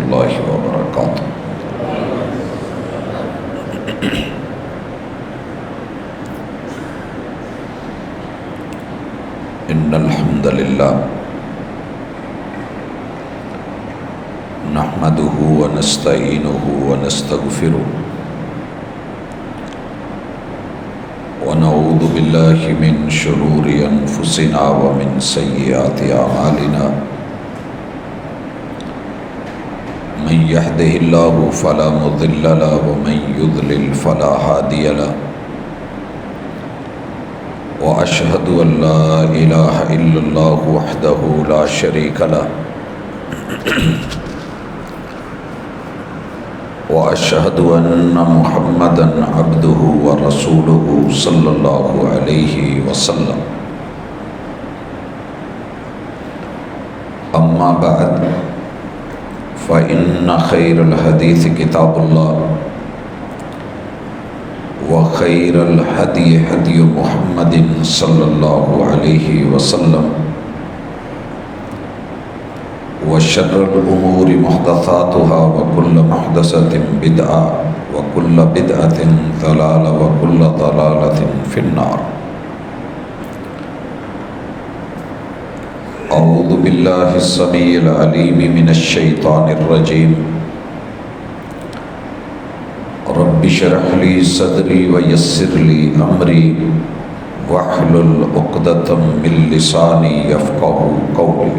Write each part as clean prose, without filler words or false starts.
اللہ وبرکاتہ۔ ان الحمد للہ نحمده ونستعینه ونستغفره ونعوذ باللہ من شرور انفسنا ومن سیئات اعمالنا من يهده الله فلا مضل له ومن يضلل فلا هادي له وأشهد أن لا إله إلا الله وحده لا شريك له وأشهد أن محمدا عبده ورسوله صلى الله عليه وسلم أما بعد فإن خير الحديث كتاب الله وخير الهدي هدي محمد صلى الله عليه وسلم وشر الأمور محدثاتها وكل محدثة بدعة وكل بدعة ضلالة وكل ضلالة في النار۔ أعوذ بالله السميع العليم من الشيطان الرجيم۔ رب اشرح لي صدري ويسر لي أمري واحلل عقدة من لساني يفقهوا قولي۔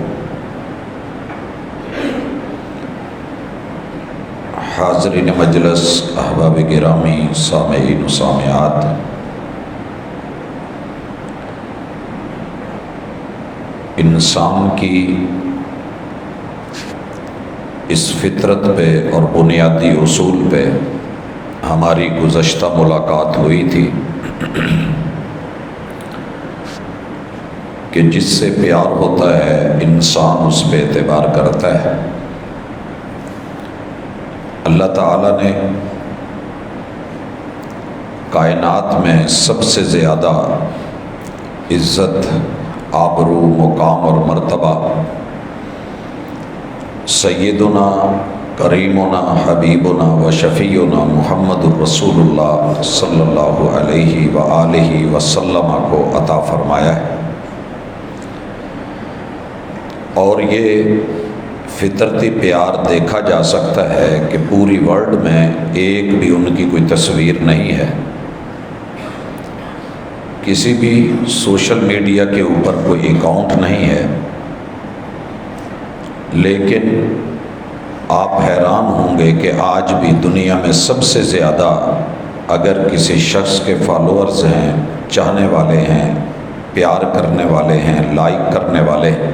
حاضرین مجلس، احباب گرامی، سامعین و سامعات، انسان کی اس فطرت پہ اور بنیادی اصول پہ ہماری گزشتہ ملاقات ہوئی تھی کہ جس سے پیار ہوتا ہے انسان اس پہ اعتبار کرتا ہے۔ اللہ تعالیٰ نے کائنات میں سب سے زیادہ عزت، آبرو، مقام اور مرتبہ سیدنا کریمنا حبیبنا و شفیعنا محمد الرسول اللہ صلی اللہ علیہ وآلہ وسلم کو عطا فرمایا ہے، اور یہ فطرتی پیار دیکھا جا سکتا ہے کہ پوری ورلڈ میں ایک بھی ان کی کوئی تصویر نہیں ہے، کسی بھی سوشل میڈیا کے اوپر کوئی اکاؤنٹ نہیں ہے، لیکن آپ حیران ہوں گے کہ آج بھی دنیا میں سب سے زیادہ اگر کسی شخص کے فالوورز ہیں، چاہنے والے ہیں، پیار کرنے والے ہیں، لائک کرنے والے ہیں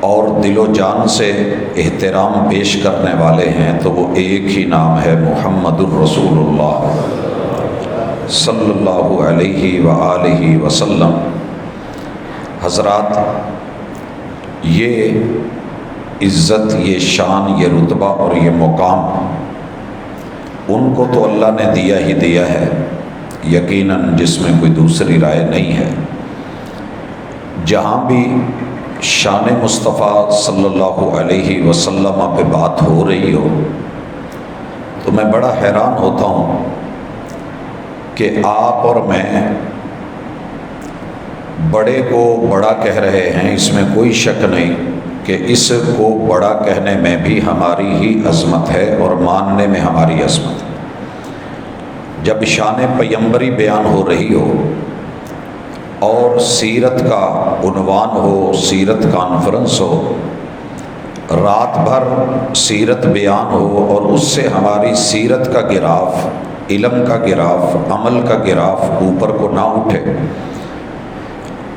اور دل و جان سے احترام پیش کرنے والے ہیں، تو وہ ایک ہی نام ہے محمد الرسول اللہ صلی اللہ علیہ وآلہ وسلم۔ حضرات، یہ عزت، یہ شان، یہ رتبہ اور یہ مقام ان کو تو اللہ نے دیا ہی دیا ہے، یقیناً جس میں کوئی دوسری رائے نہیں ہے۔ جہاں بھی شان مصطفیٰ صلی اللہ علیہ وسلم پہ بات ہو رہی ہو تو میں بڑا حیران ہوتا ہوں کہ آپ اور میں بڑے کو بڑا کہہ رہے ہیں، اس میں کوئی شک نہیں کہ اس کو بڑا کہنے میں بھی ہماری ہی عظمت ہے اور ماننے میں ہماری عظمت ہے۔ جب شان پیغمبری بیان ہو رہی ہو اور سیرت کا عنوان ہو، سیرت کانفرنس ہو، رات بھر سیرت بیان ہو اور اس سے ہماری سیرت کا گراف، علم کا گراف، عمل کا گراف اوپر کو نہ اٹھے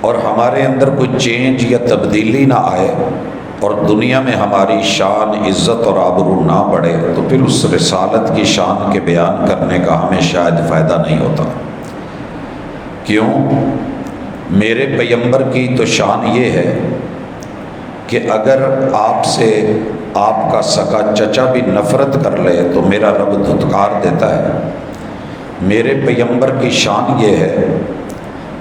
اور ہمارے اندر کوئی چینج یا تبدیلی نہ آئے اور دنیا میں ہماری شان، عزت اور آبرو نہ بڑھے، تو پھر اس رسالت کی شان کے بیان کرنے کا ہمیں شاید فائدہ نہیں ہوتا۔ کیوں؟ میرے پیغمبر کی تو شان یہ ہے کہ اگر آپ سے آپ کا سگا چچا بھی نفرت کر لے تو میرا رب دھتکار دیتا ہے۔ میرے پیغمبر کی شان یہ ہے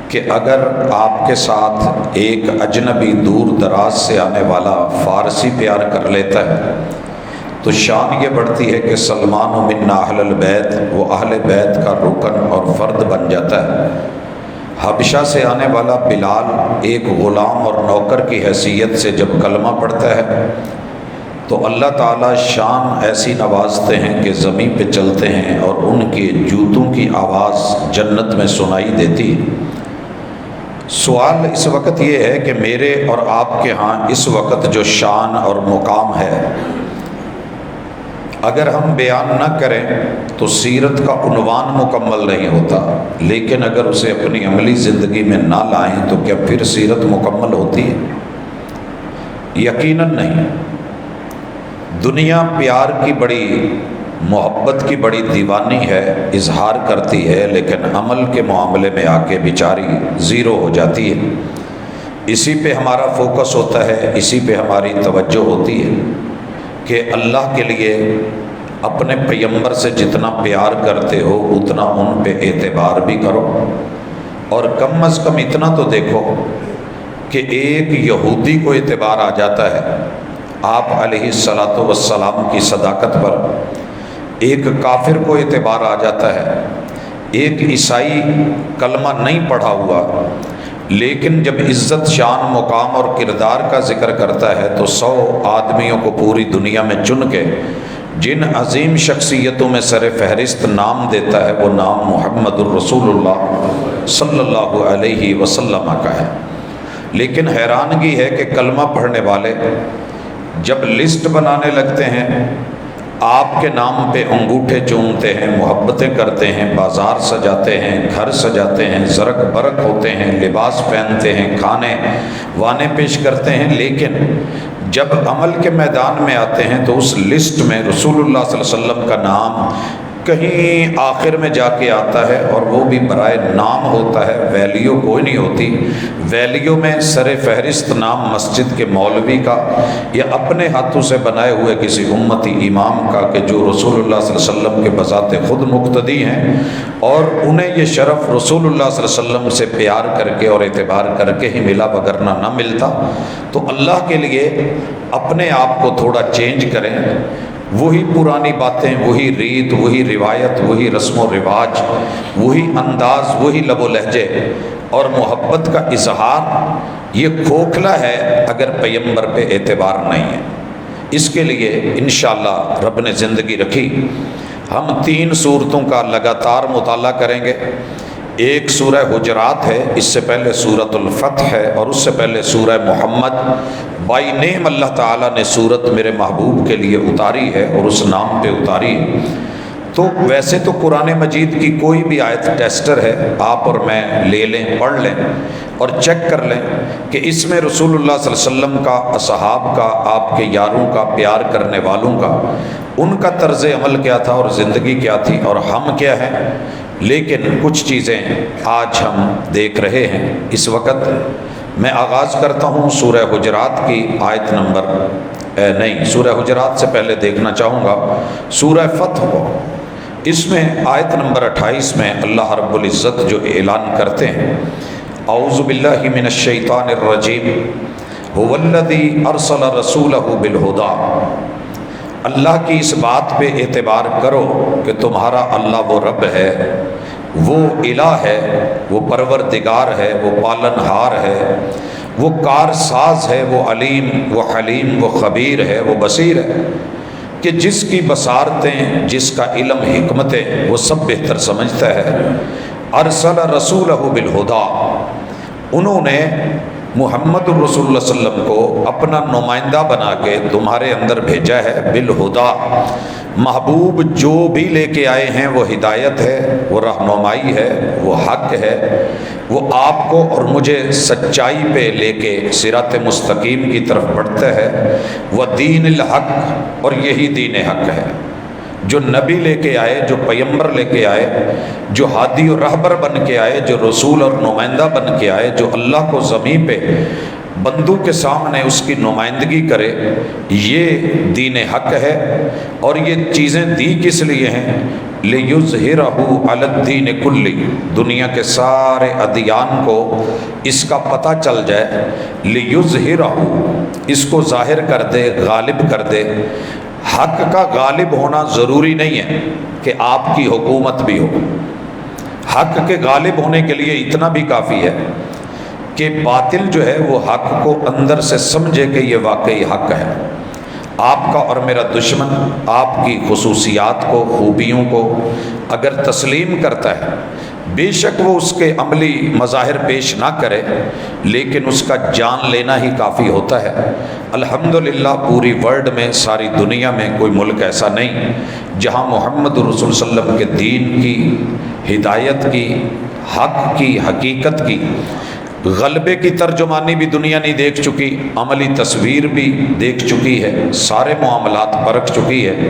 کہ اگر آپ کے ساتھ ایک اجنبی دور دراز سے آنے والا فارسی پیار کر لیتا ہے تو شان یہ بڑھتی ہے کہ سلمان و منا اہل البیت، وہ اہل بیت کا رکن اور فرد بن جاتا ہے۔ حبشہ سے آنے والا بلال ایک غلام اور نوکر کی حیثیت سے جب کلمہ پڑھتا ہے تو اللہ تعالیٰ شان ایسی نوازتے ہیں کہ زمین پہ چلتے ہیں اور ان کے جوتوں کی آواز جنت میں سنائی دیتی ہے۔ سوال اس وقت یہ ہے کہ میرے اور آپ کے ہاں اس وقت جو شان اور مقام ہے، اگر ہم بیان نہ کریں تو سیرت کا عنوان مکمل نہیں ہوتا، لیکن اگر اسے اپنی عملی زندگی میں نہ لائیں تو کیا پھر سیرت مکمل ہوتی ہے؟ یقیناً نہیں۔ دنیا پیار کی بڑی، محبت کی بڑی دیوانی ہے، اظہار کرتی ہے، لیکن عمل کے معاملے میں آ کے بیچاری زیرو ہو جاتی ہے۔ اسی پہ ہمارا فوکس ہوتا ہے، اسی پہ ہماری توجہ ہوتی ہے کہ اللہ کے لیے اپنے پیغمبر سے جتنا پیار کرتے ہو اتنا ان پہ اعتبار بھی کرو، اور کم از کم اتنا تو دیکھو کہ ایک یہودی کو اعتبار آ جاتا ہے آپ علیہ الصلاۃ والسلام کی صداقت پر، ایک کافر کو اعتبار آ جاتا ہے، ایک عیسائی کلمہ نہیں پڑھا ہوا لیکن جب عزت، شان، مقام اور کردار کا ذکر کرتا ہے تو 100 آدمیوں کو پوری دنیا میں چن کے جن عظیم شخصیتوں میں سر فہرست نام دیتا ہے وہ نام محمد الرسول اللہ صلی اللہ علیہ وسلم کا ہے۔ لیکن حیرانگی ہے کہ کلمہ پڑھنے والے جب لسٹ بنانے لگتے ہیں، آپ کے نام پہ انگوٹھے چومتے ہیں، محبتیں کرتے ہیں، بازار سجاتے ہیں، گھر سجاتے ہیں، زرق برق ہوتے ہیں، لباس پہنتے ہیں، کھانے وانے پیش کرتے ہیں، لیکن جب عمل کے میدان میں آتے ہیں تو اس لسٹ میں رسول اللہ صلی اللہ علیہ وسلم کا نام کہیں آخر میں جا کے آتا ہے، اور وہ بھی برائے نام ہوتا ہے، ویلیو کوئی نہیں ہوتی۔ ویلیو میں سر فہرست نام مسجد کے مولوی کا یا اپنے ہاتھوں سے بنائے ہوئے کسی امتی امام کا کہ جو رسول اللہ صلی اللہ علیہ وسلم کے بذات خود مقتدی ہیں، اور انہیں یہ شرف رسول اللہ صلی اللہ علیہ وسلم سے پیار کر کے اور اعتبار کر کے ہی ملا، وگرنہ نہ ملتا۔ تو اللہ کے لیے اپنے آپ کو تھوڑا چینج کریں، وہی پرانی باتیں، وہی ریت، وہی روایت، وہی رسم و رواج، وہی انداز، وہی لب و لہجے اور محبت کا اظہار، یہ کھوکھلا ہے اگر پیغمبر پہ اعتبار نہیں ہے۔ اس کے لیے انشاءاللہ رب نے زندگی رکھی ہم 3 صورتوں کا لگاتار مطالعہ کریں گے۔ ایک سورہ حجرات ہے، اس سے پہلے سورۃ الفتح ہے، اور اس سے پہلے سورہ محمد۔ بائی نیم اللہ تعالیٰ نے سورت میرے محبوب کے لیے اتاری ہے اور اس نام پہ اتاری ہے۔ تو ویسے تو قرآن مجید کی کوئی بھی آیت ٹیسٹر ہے، آپ اور میں لے لیں، پڑھ لیں اور چیک کر لیں کہ اس میں رسول اللہ صلی اللہ علیہ وسلم کا، اصحاب کا، آپ کے یاروں کا، پیار کرنے والوں کا، ان کا طرز عمل کیا تھا اور زندگی کیا تھی اور ہم کیا ہیں۔ لیکن کچھ چیزیں آج ہم دیکھ رہے ہیں۔ اس وقت میں آغاز کرتا ہوں سورہ حجرات کی آیت نمبر سورہ حجرات سے پہلے دیکھنا چاہوں گا سورہ فتح کو۔ اس میں آیت نمبر 28 میں اللہ رب العزت جو اعلان کرتے ہیں، اعوذ باللہ من الشیطان الرجیم، هو الذی ارسل رسولہ بالہدی۔ اللہ کی اس بات پہ اعتبار کرو کہ تمہارا اللہ وہ رب ہے، وہ الہ ہے، وہ پروردگار ہے، وہ پالنہار ہے، وہ کار ساز ہے، وہ علیم، وہ حلیم، وہ خبیر ہے، وہ بصیر ہے، کہ جس کی بصارتیں، جس کا علم، حکمتیں وہ سب بہتر سمجھتا ہے۔ ارسل رسولہ بالہدی، انہوں نے محمد الرسول اللہ صلی اللہ علیہ وسلم کو اپنا نمائندہ بنا کے تمہارے اندر بھیجا ہے، بالہدی۔ محبوب جو بھی لے کے آئے ہیں وہ ہدایت ہے، وہ رہنمائی ہے، وہ حق ہے، وہ آپ کو اور مجھے سچائی پہ لے کے صراط مستقیم کی طرف بڑھتا ہے۔ وہ دین الحق، اور یہی دین حق ہے۔ جو نبی لے کے آئے، جو پیغمبر لے کے آئے، جو ہادی و رہبر بن کے آئے، جو رسول اور نمائندہ بن کے آئے، جو اللہ کو زمین پہ بندوں کے سامنے اس کی نمائندگی کرے، یہ دین حق ہے۔ اور یہ چیزیں دی کس لیے ہیں؟ لِيُظْهِرَهُ عَلَى الدِّينِ كُلِّهِ، دنیا کے سارے ادیان کو اس کا پتہ چل جائے۔ لِيُظْهِرَهُ، اس کو ظاہر کر دے، غالب کر دے، حق کا غالب ہونا ضروری نہیں ہے کہ آپ کی حکومت بھی ہو. حق کے غالب ہونے کے لیے اتنا بھی کافی ہے کہ باطل جو ہے وہ حق کو اندر سے سمجھے کہ یہ واقعی حق ہے. آپ کا اور میرا دشمن آپ کی خصوصیات کو، خوبیوں کو اگر تسلیم کرتا ہے، بے شک وہ اس کے عملی مظاہر پیش نہ کرے، لیکن اس کا جان لینا ہی کافی ہوتا ہے. الحمدللہ پوری ورلڈ میں، ساری دنیا میں کوئی ملک ایسا نہیں جہاں محمد رسول صلی اللہ علیہ وسلم کے دین کی، ہدایت کی، حق کی، حقیقت کی غلبے کی ترجمانی بھی دنیا نہیں دیکھ چکی، عملی تصویر بھی دیکھ چکی ہے، سارے معاملات پرکھ چکی ہے.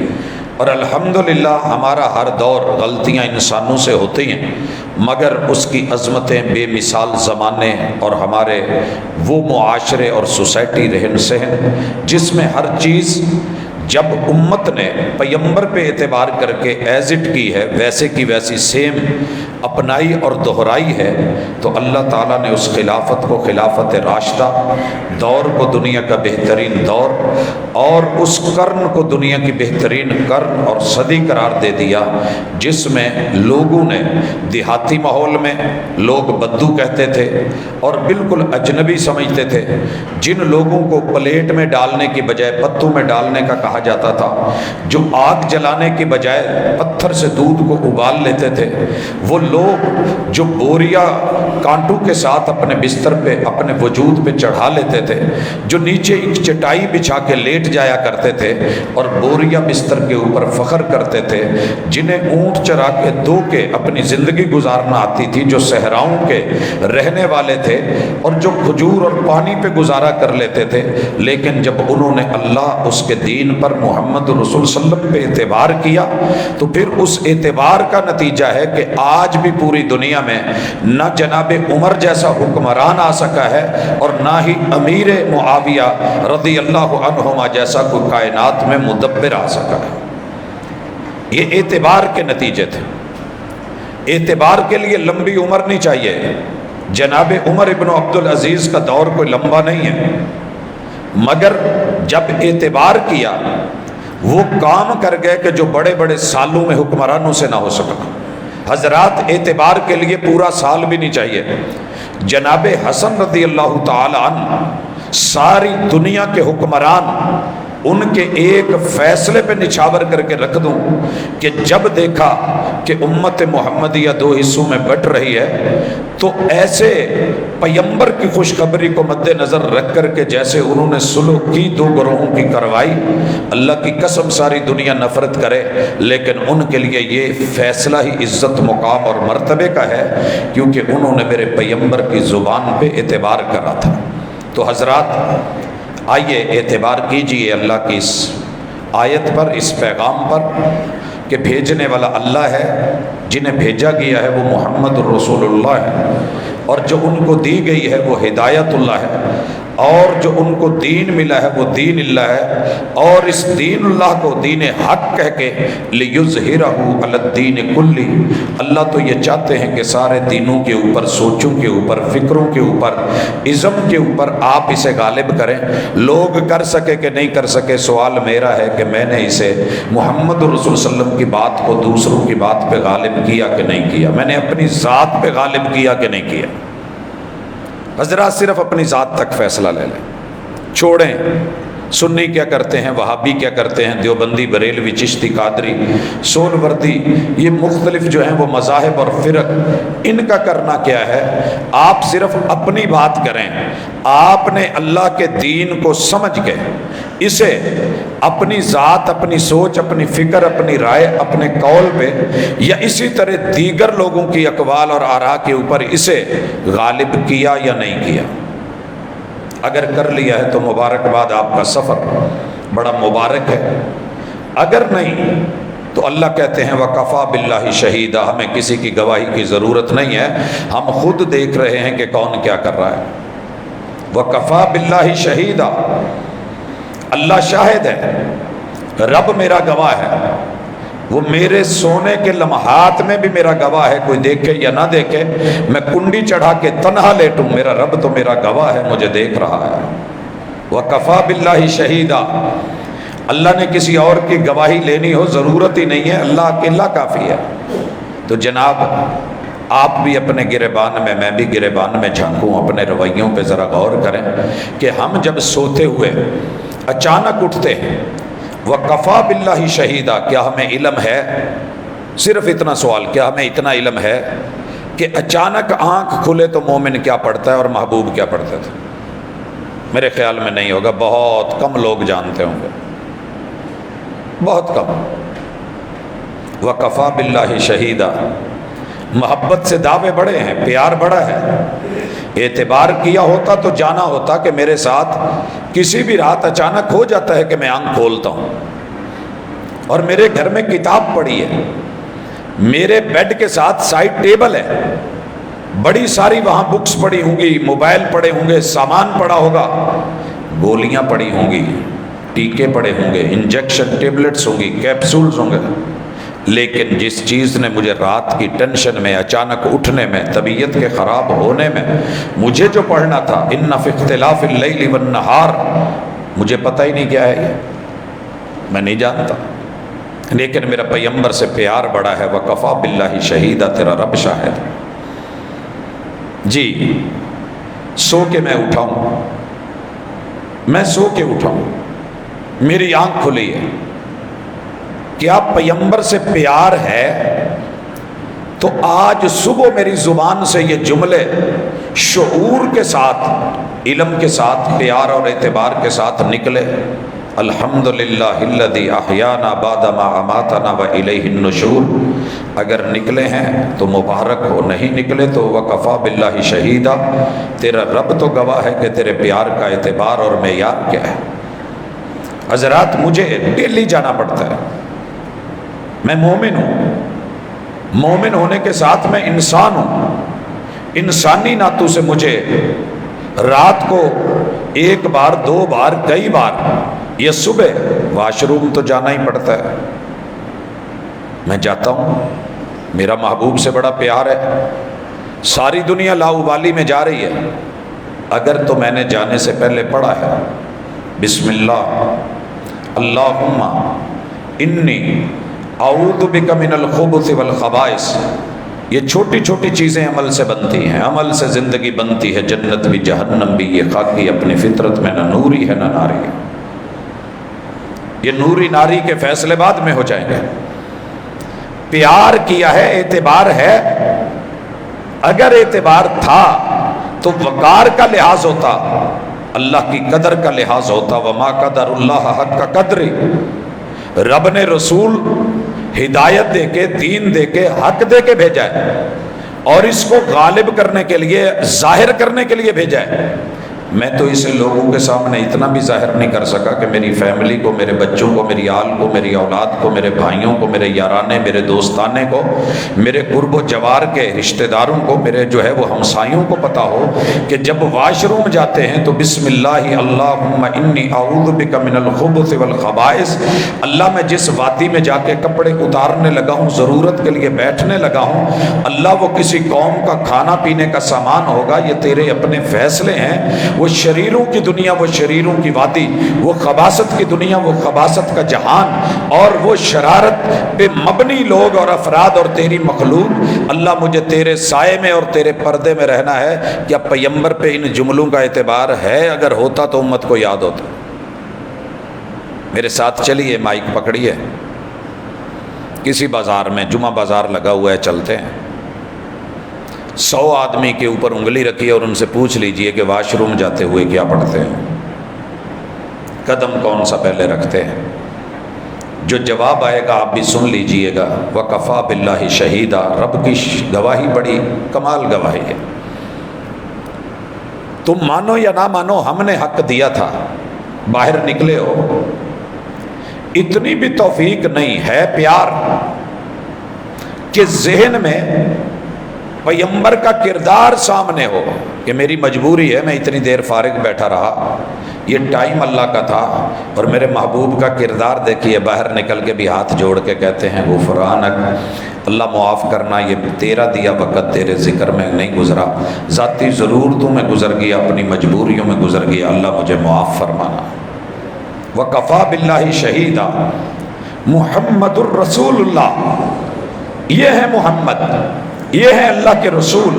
اور الحمدللہ ہمارا ہر دور غلطیاں انسانوں سے ہوتی ہیں، مگر اس کی عظمتیں بے مثال زمانے اور ہمارے وہ معاشرے اور سوسائٹی رہن سہن جس میں ہر چیز جب امت نے پیغمبر پہ اعتبار کر کے ایز اٹ کی ہے، ویسے کی ویسی سیم اپنائی اور دہرائی ہے، تو اللہ تعالیٰ نے اس خلافت کو خلافت راشدہ، دور کو دنیا کا بہترین دور، اور اس قرن کو دنیا کی بہترین قرن اور صدی قرار دے دیا، جس میں لوگوں نے دیہاتی ماحول میں لوگ بدو کہتے تھے اور بالکل اجنبی سمجھتے تھے، جن لوگوں کو پلیٹ میں ڈالنے کی بجائے پتوں میں ڈالنے کا کہا جاتا تھا، جو آگ جلانے کی بجائے پتھر سے دودھ کو ابال لیتے تھے، وہ لوگ جو بوریا کانٹوں کے ساتھ اپنے بستر پہ اپنے وجود پہ چڑھا لیتے تھے، جو نیچے ایک چٹائی بچھا کے لیٹ جایا کرتے تھے اور بوریا بستر کے اوپر فخر کرتے تھے، جنہیں اونٹ چرا کے دو کے اپنی زندگی گزارنا آتی تھی، جو صحراؤں کے رہنے والے تھے اور جو کھجور اور پانی پہ گزارا کر لیتے تھے، لیکن جب انہوں نے اللہ اس کے دین پر محمد رسول صلی اللہ علیہ وسلم پہ اعتبار کیا، تو پھر اس اعتبار کا نتیجہ ہے کہ آج بھی پوری دنیا میں نہ جناب عمر جیسا حکمران آ سکا ہے اور نہ ہی امیر معاویہ رضی اللہ عنہما جیسا کوئی کائنات میں مدبر آ سکا ہے. یہ اعتبار کے نتیجے تھے. اعتبار کے لیے لمبی عمر نہیں چاہیے. جناب عمر ابن عبدالعزیز کا دور کوئی لمبا نہیں ہے، مگر جب اعتبار کیا وہ کام کر گئے کہ جو بڑے بڑے سالوں میں حکمرانوں سے نہ ہو سکا. حضرات اعتبار کے لیے پورا سال بھی نہیں چاہیے. جناب حسن رضی اللہ تعالی عنہ ساری دنیا کے حکمران ان کے ایک فیصلے پہ نچھاور کر کے رکھ دوں کہ جب دیکھا کہ امت محمدیہ دو حصوں میں بٹ رہی ہے، تو ایسے پیغمبر کی خوشخبری کو مد نظر رکھ کر کے جیسے انہوں نے صلح کی دو گروہوں کی کروائی، اللہ کی قسم ساری دنیا نفرت کرے لیکن ان کے لیے یہ فیصلہ ہی عزت، مقام اور مرتبے کا ہے، کیونکہ انہوں نے میرے پیغمبر کی زبان پہ اعتبار کرا تھا. تو حضرات آئیے اعتبار کیجئے اللہ کی اس آیت پر، اس پیغام پر کہ بھیجنے والا اللہ ہے، جنہیں بھیجا گیا ہے وہ محمد رسول اللہ ہے، اور جو ان کو دی گئی ہے وہ ہدایت اللہ ہے، اور جو ان کو دین ملا ہے وہ دین اللہ ہے، اور اس دین اللہ کو دین حق کہہ کے لِيُظْهِرَهُ عَلَى الدِّينِ كُلِّهِ، اللہ تو یہ چاہتے ہیں کہ سارے دینوں کے اوپر، سوچوں کے اوپر، فکروں کے اوپر، ازم کے اوپر آپ اسے غالب کریں. لوگ کر سکے کہ نہیں کر سکے، سوال میرا ہے کہ میں نے اسے محمد رسول صلی اللہ علیہ وسلم کی بات کو دوسروں کی بات پہ غالب کیا کہ نہیں کیا، میں نے اپنی ذات پہ غالب کیا کہ نہیں کیا. حضرات صرف اپنی ذات تک فیصلہ لے لیں، چھوڑیں سنی کیا کرتے ہیں، وہابی کیا کرتے ہیں، دیوبندی، بریلوی، چشتی، قادری، سول وردی، یہ مختلف جو ہیں وہ مذاہب اور فرق، ان کا کرنا کیا ہے. آپ صرف اپنی بات کریں. آپ نے اللہ کے دین کو سمجھ کے اسے اپنی ذات، اپنی سوچ، اپنی فکر، اپنی رائے، اپنے قول پہ یا اسی طرح دیگر لوگوں کی اقوال اور آراء کے اوپر اسے غالب کیا یا نہیں کیا. اگر کر لیا ہے تو مبارکباد، آپ کا سفر بڑا مبارک ہے. اگر نہیں تو اللہ کہتے ہیں وَكَفَى بِاللَّهِ شَهِيدًا، ہمیں کسی کی گواہی کی ضرورت نہیں ہے، ہم خود دیکھ رہے ہیں کہ کون کیا کر رہا ہے. وَكَفَى بِاللَّهِ شَهِيدًا، اللہ شاہد ہے، رب میرا گواہ ہے، وہ میرے سونے کے لمحات میں بھی میرا گواہ ہے، کوئی دیکھے یا نہ دیکھے، میں کنڈی چڑھا کے تنہا لیٹوں، میرا رب تو میرا گواہ ہے، مجھے دیکھ رہا ہے. وَكَفَى بِاللَّهِ شَهِيدًا، اللہ نے کسی اور کی گواہی لینی ہو ضرورت ہی نہیں ہے، اللہ اکیلا کافی ہے۔ تو جناب آپ بھی اپنے گریبان میں، میں بھی گریبان میں جھانکوں، اپنے رویوں پہ ذرا غور کریں کہ ہم جب سوتے ہوئے اچانک اٹھتے ہیں، وَقَفَى بِاللَّهِ شَهِيدًا، کیا ہمیں علم ہے؟ صرف اتنا سوال، کیا ہمیں اتنا علم ہے کہ اچانک آنکھ کھلے تو مومن کیا پڑھتا ہے اور محبوب کیا پڑھتے تھے؟ میرے خیال میں نہیں ہوگا، بہت کم لوگ جانتے ہوں گے، بہت کم۔ وَقَفَى بِاللَّهِ شَهِيدًا، محبت سے دعوے بڑے ہیں، پیار بڑا ہے۔ اعتبار کیا ہوتا تو جانا ہوتا کہ میرے ساتھ کسی بھی رات اچانک ہو جاتا ہے کہ میں آنکھ کھولتا ہوں اور میرے گھر میں کتاب پڑی ہے، میرے بیڈ کے ساتھ سائڈ ٹیبل ہے، بڑی ساری وہاں بکس پڑی ہوں گی، موبائل پڑے ہوں گے، سامان پڑا ہوگا، گولیاں پڑی ہوں گی، ٹیکے پڑے ہوں گے، انجیکشن ٹیبلٹس ہوں گی، کیپسولز ہوں گے، لیکن جس چیز نے مجھے رات کی ٹینشن میں، اچانک اٹھنے میں، طبیعت کے خراب ہونے میں مجھے جو پڑھنا تھا، ان فی اختلاف اللیل والنہار، مجھے پتہ ہی نہیں کیا ہے یہ، میں نہیں جانتا، لیکن میرا پیغمبر سے پیار بڑا ہے۔ وَقَفَى بِاللَّهِ شَهِيدًا، تیرا رب شاہد ہے۔ جی سو کے میں اٹھا ہوں، میں سو کے اٹھا ہوں، میری آنکھ کھلی ہے، کیا پیغمبر سے پیار ہے؟ تو آج صبح میری زبان سے یہ جملے شعور کے ساتھ، علم کے ساتھ، پیار اور اعتبار کے ساتھ نکلے، الحمدللہ الذی احیانا بعد ما اماتنا والیہ النشور، اگر نکلے ہیں تو مبارک ہو، نہیں نکلے تو وقفا باللہ شہیدا، تیرا رب تو گواہ ہے کہ تیرے پیار کا اعتبار اور معیار کیا ہے۔ حضرات مجھے ڈیلی جانا پڑتا ہے، میں مومن ہوں، مومن ہونے کے ساتھ میں انسان ہوں، انسانی ناتوں سے مجھے رات کو ایک بار، دو بار، کئی بار، یہ صبح واش روم تو جانا ہی پڑتا ہے، میں جاتا ہوں، میرا محبوب سے بڑا پیار ہے، ساری دنیا لاؤبالی میں جا رہی ہے، اگر تو میں نے جانے سے پہلے پڑھا ہے بسم اللہ اللہم انی اعوذ بک من الخبث والخبائث، یہ چھوٹی چھوٹی چیزیں عمل سے بنتی ہیں، عمل سے زندگی بنتی ہے، جنت بھی جہنم بھی، یہ خاکی اپنی فطرت میں نہ نوری ہے نہ ناری ہے، یہ نوری ناری کے فیصلے بعد میں ہو جائیں گے۔ پیار کیا ہے، اعتبار ہے، اگر اعتبار تھا تو وقار کا لحاظ ہوتا، اللہ کی قدر کا لحاظ ہوتا، وما قدر اللہ حق قدر، رب نے رسول ہدایت دے کے، دین دے کے، حق دے کے بھیجا ہے اور اس کو غالب کرنے کے لیے، ظاہر کرنے کے لیے بھیجا ہے۔ میں تو اسے لوگوں کے سامنے اتنا بھی ظاہر نہیں کر سکا کہ میری فیملی کو، میرے بچوں کو، میری آل کو، میری اولاد کو، میرے بھائیوں کو، میرے یارانے، میرے دوستانے کو، میرے قرب و جوار کے رشتہ داروں کو، میرے جو ہے وہ ہمسایوں کو پتہ ہو کہ جب واش روم جاتے ہیں تو بسم اللہ اللہم انی اعوذ بک من الخبث والخبائث، اللہ میں جس وادی میں جا کے کپڑے اتارنے لگا ہوں، ضرورت کے لیے بیٹھنے لگا ہوں، اللہ وہ کسی قوم کا کھانا پینے کا سامان ہوگا، یہ تیرے اپنے فیصلے ہیں، وہ شریروں کی دنیا، وہ شریروں کی وادی، وہ خباثت کی دنیا، وہ خباثت کا جہان، اور وہ شرارت پہ مبنی لوگ اور افراد اور تیری مخلوق، اللہ مجھے تیرے سائے میں اور تیرے پردے میں رہنا ہے۔ کیا پیغمبر پہ ان جملوں کا اعتبار ہے؟ اگر ہوتا تو امت کو یاد ہوتا۔ میرے ساتھ چلیے، مائک پکڑیے، کسی بازار میں، جمعہ بازار لگا ہوا ہے، چلتے ہیں، 100 آدمی کے اوپر انگلی رکھیے اور ان سے پوچھ لیجئے کہ واش روم جاتے ہوئے کیا پڑھتے ہیں، قدم کون سا پہلے رکھتے ہیں؟ جو جواب آئے گا آپ بھی سن لیجئے گا۔ وَقَفَى بِاللَّهِ شَهِيدًا، رب کی گواہی بڑی کمال گواہی ہے، تم مانو یا نہ مانو، ہم نے حق دیا تھا، باہر نکلے ہو، اتنی بھی توفیق نہیں ہے پیار کہ ذہن میں پیغمبر کا کردار سامنے ہو کہ میری مجبوری ہے، میں اتنی دیر فارغ بیٹھا رہا، یہ ٹائم اللہ کا تھا، اور میرے محبوب کا کردار دیکھیے، باہر نکل کے بھی ہاتھ جوڑ کے کہتے ہیں غفرانک، اللہ معاف کرنا، یہ تیرا دیا وقت تیرے ذکر میں نہیں گزرا، ذاتی ضرورتوں میں گزر گیا، اپنی مجبوریوں میں گزر گیا، اللہ مجھے معاف فرمانا۔ وکفا باللہ شہیدا، محمد الرسول اللہ، یہ ہے محمد، یہ ہے اللہ کے رسول،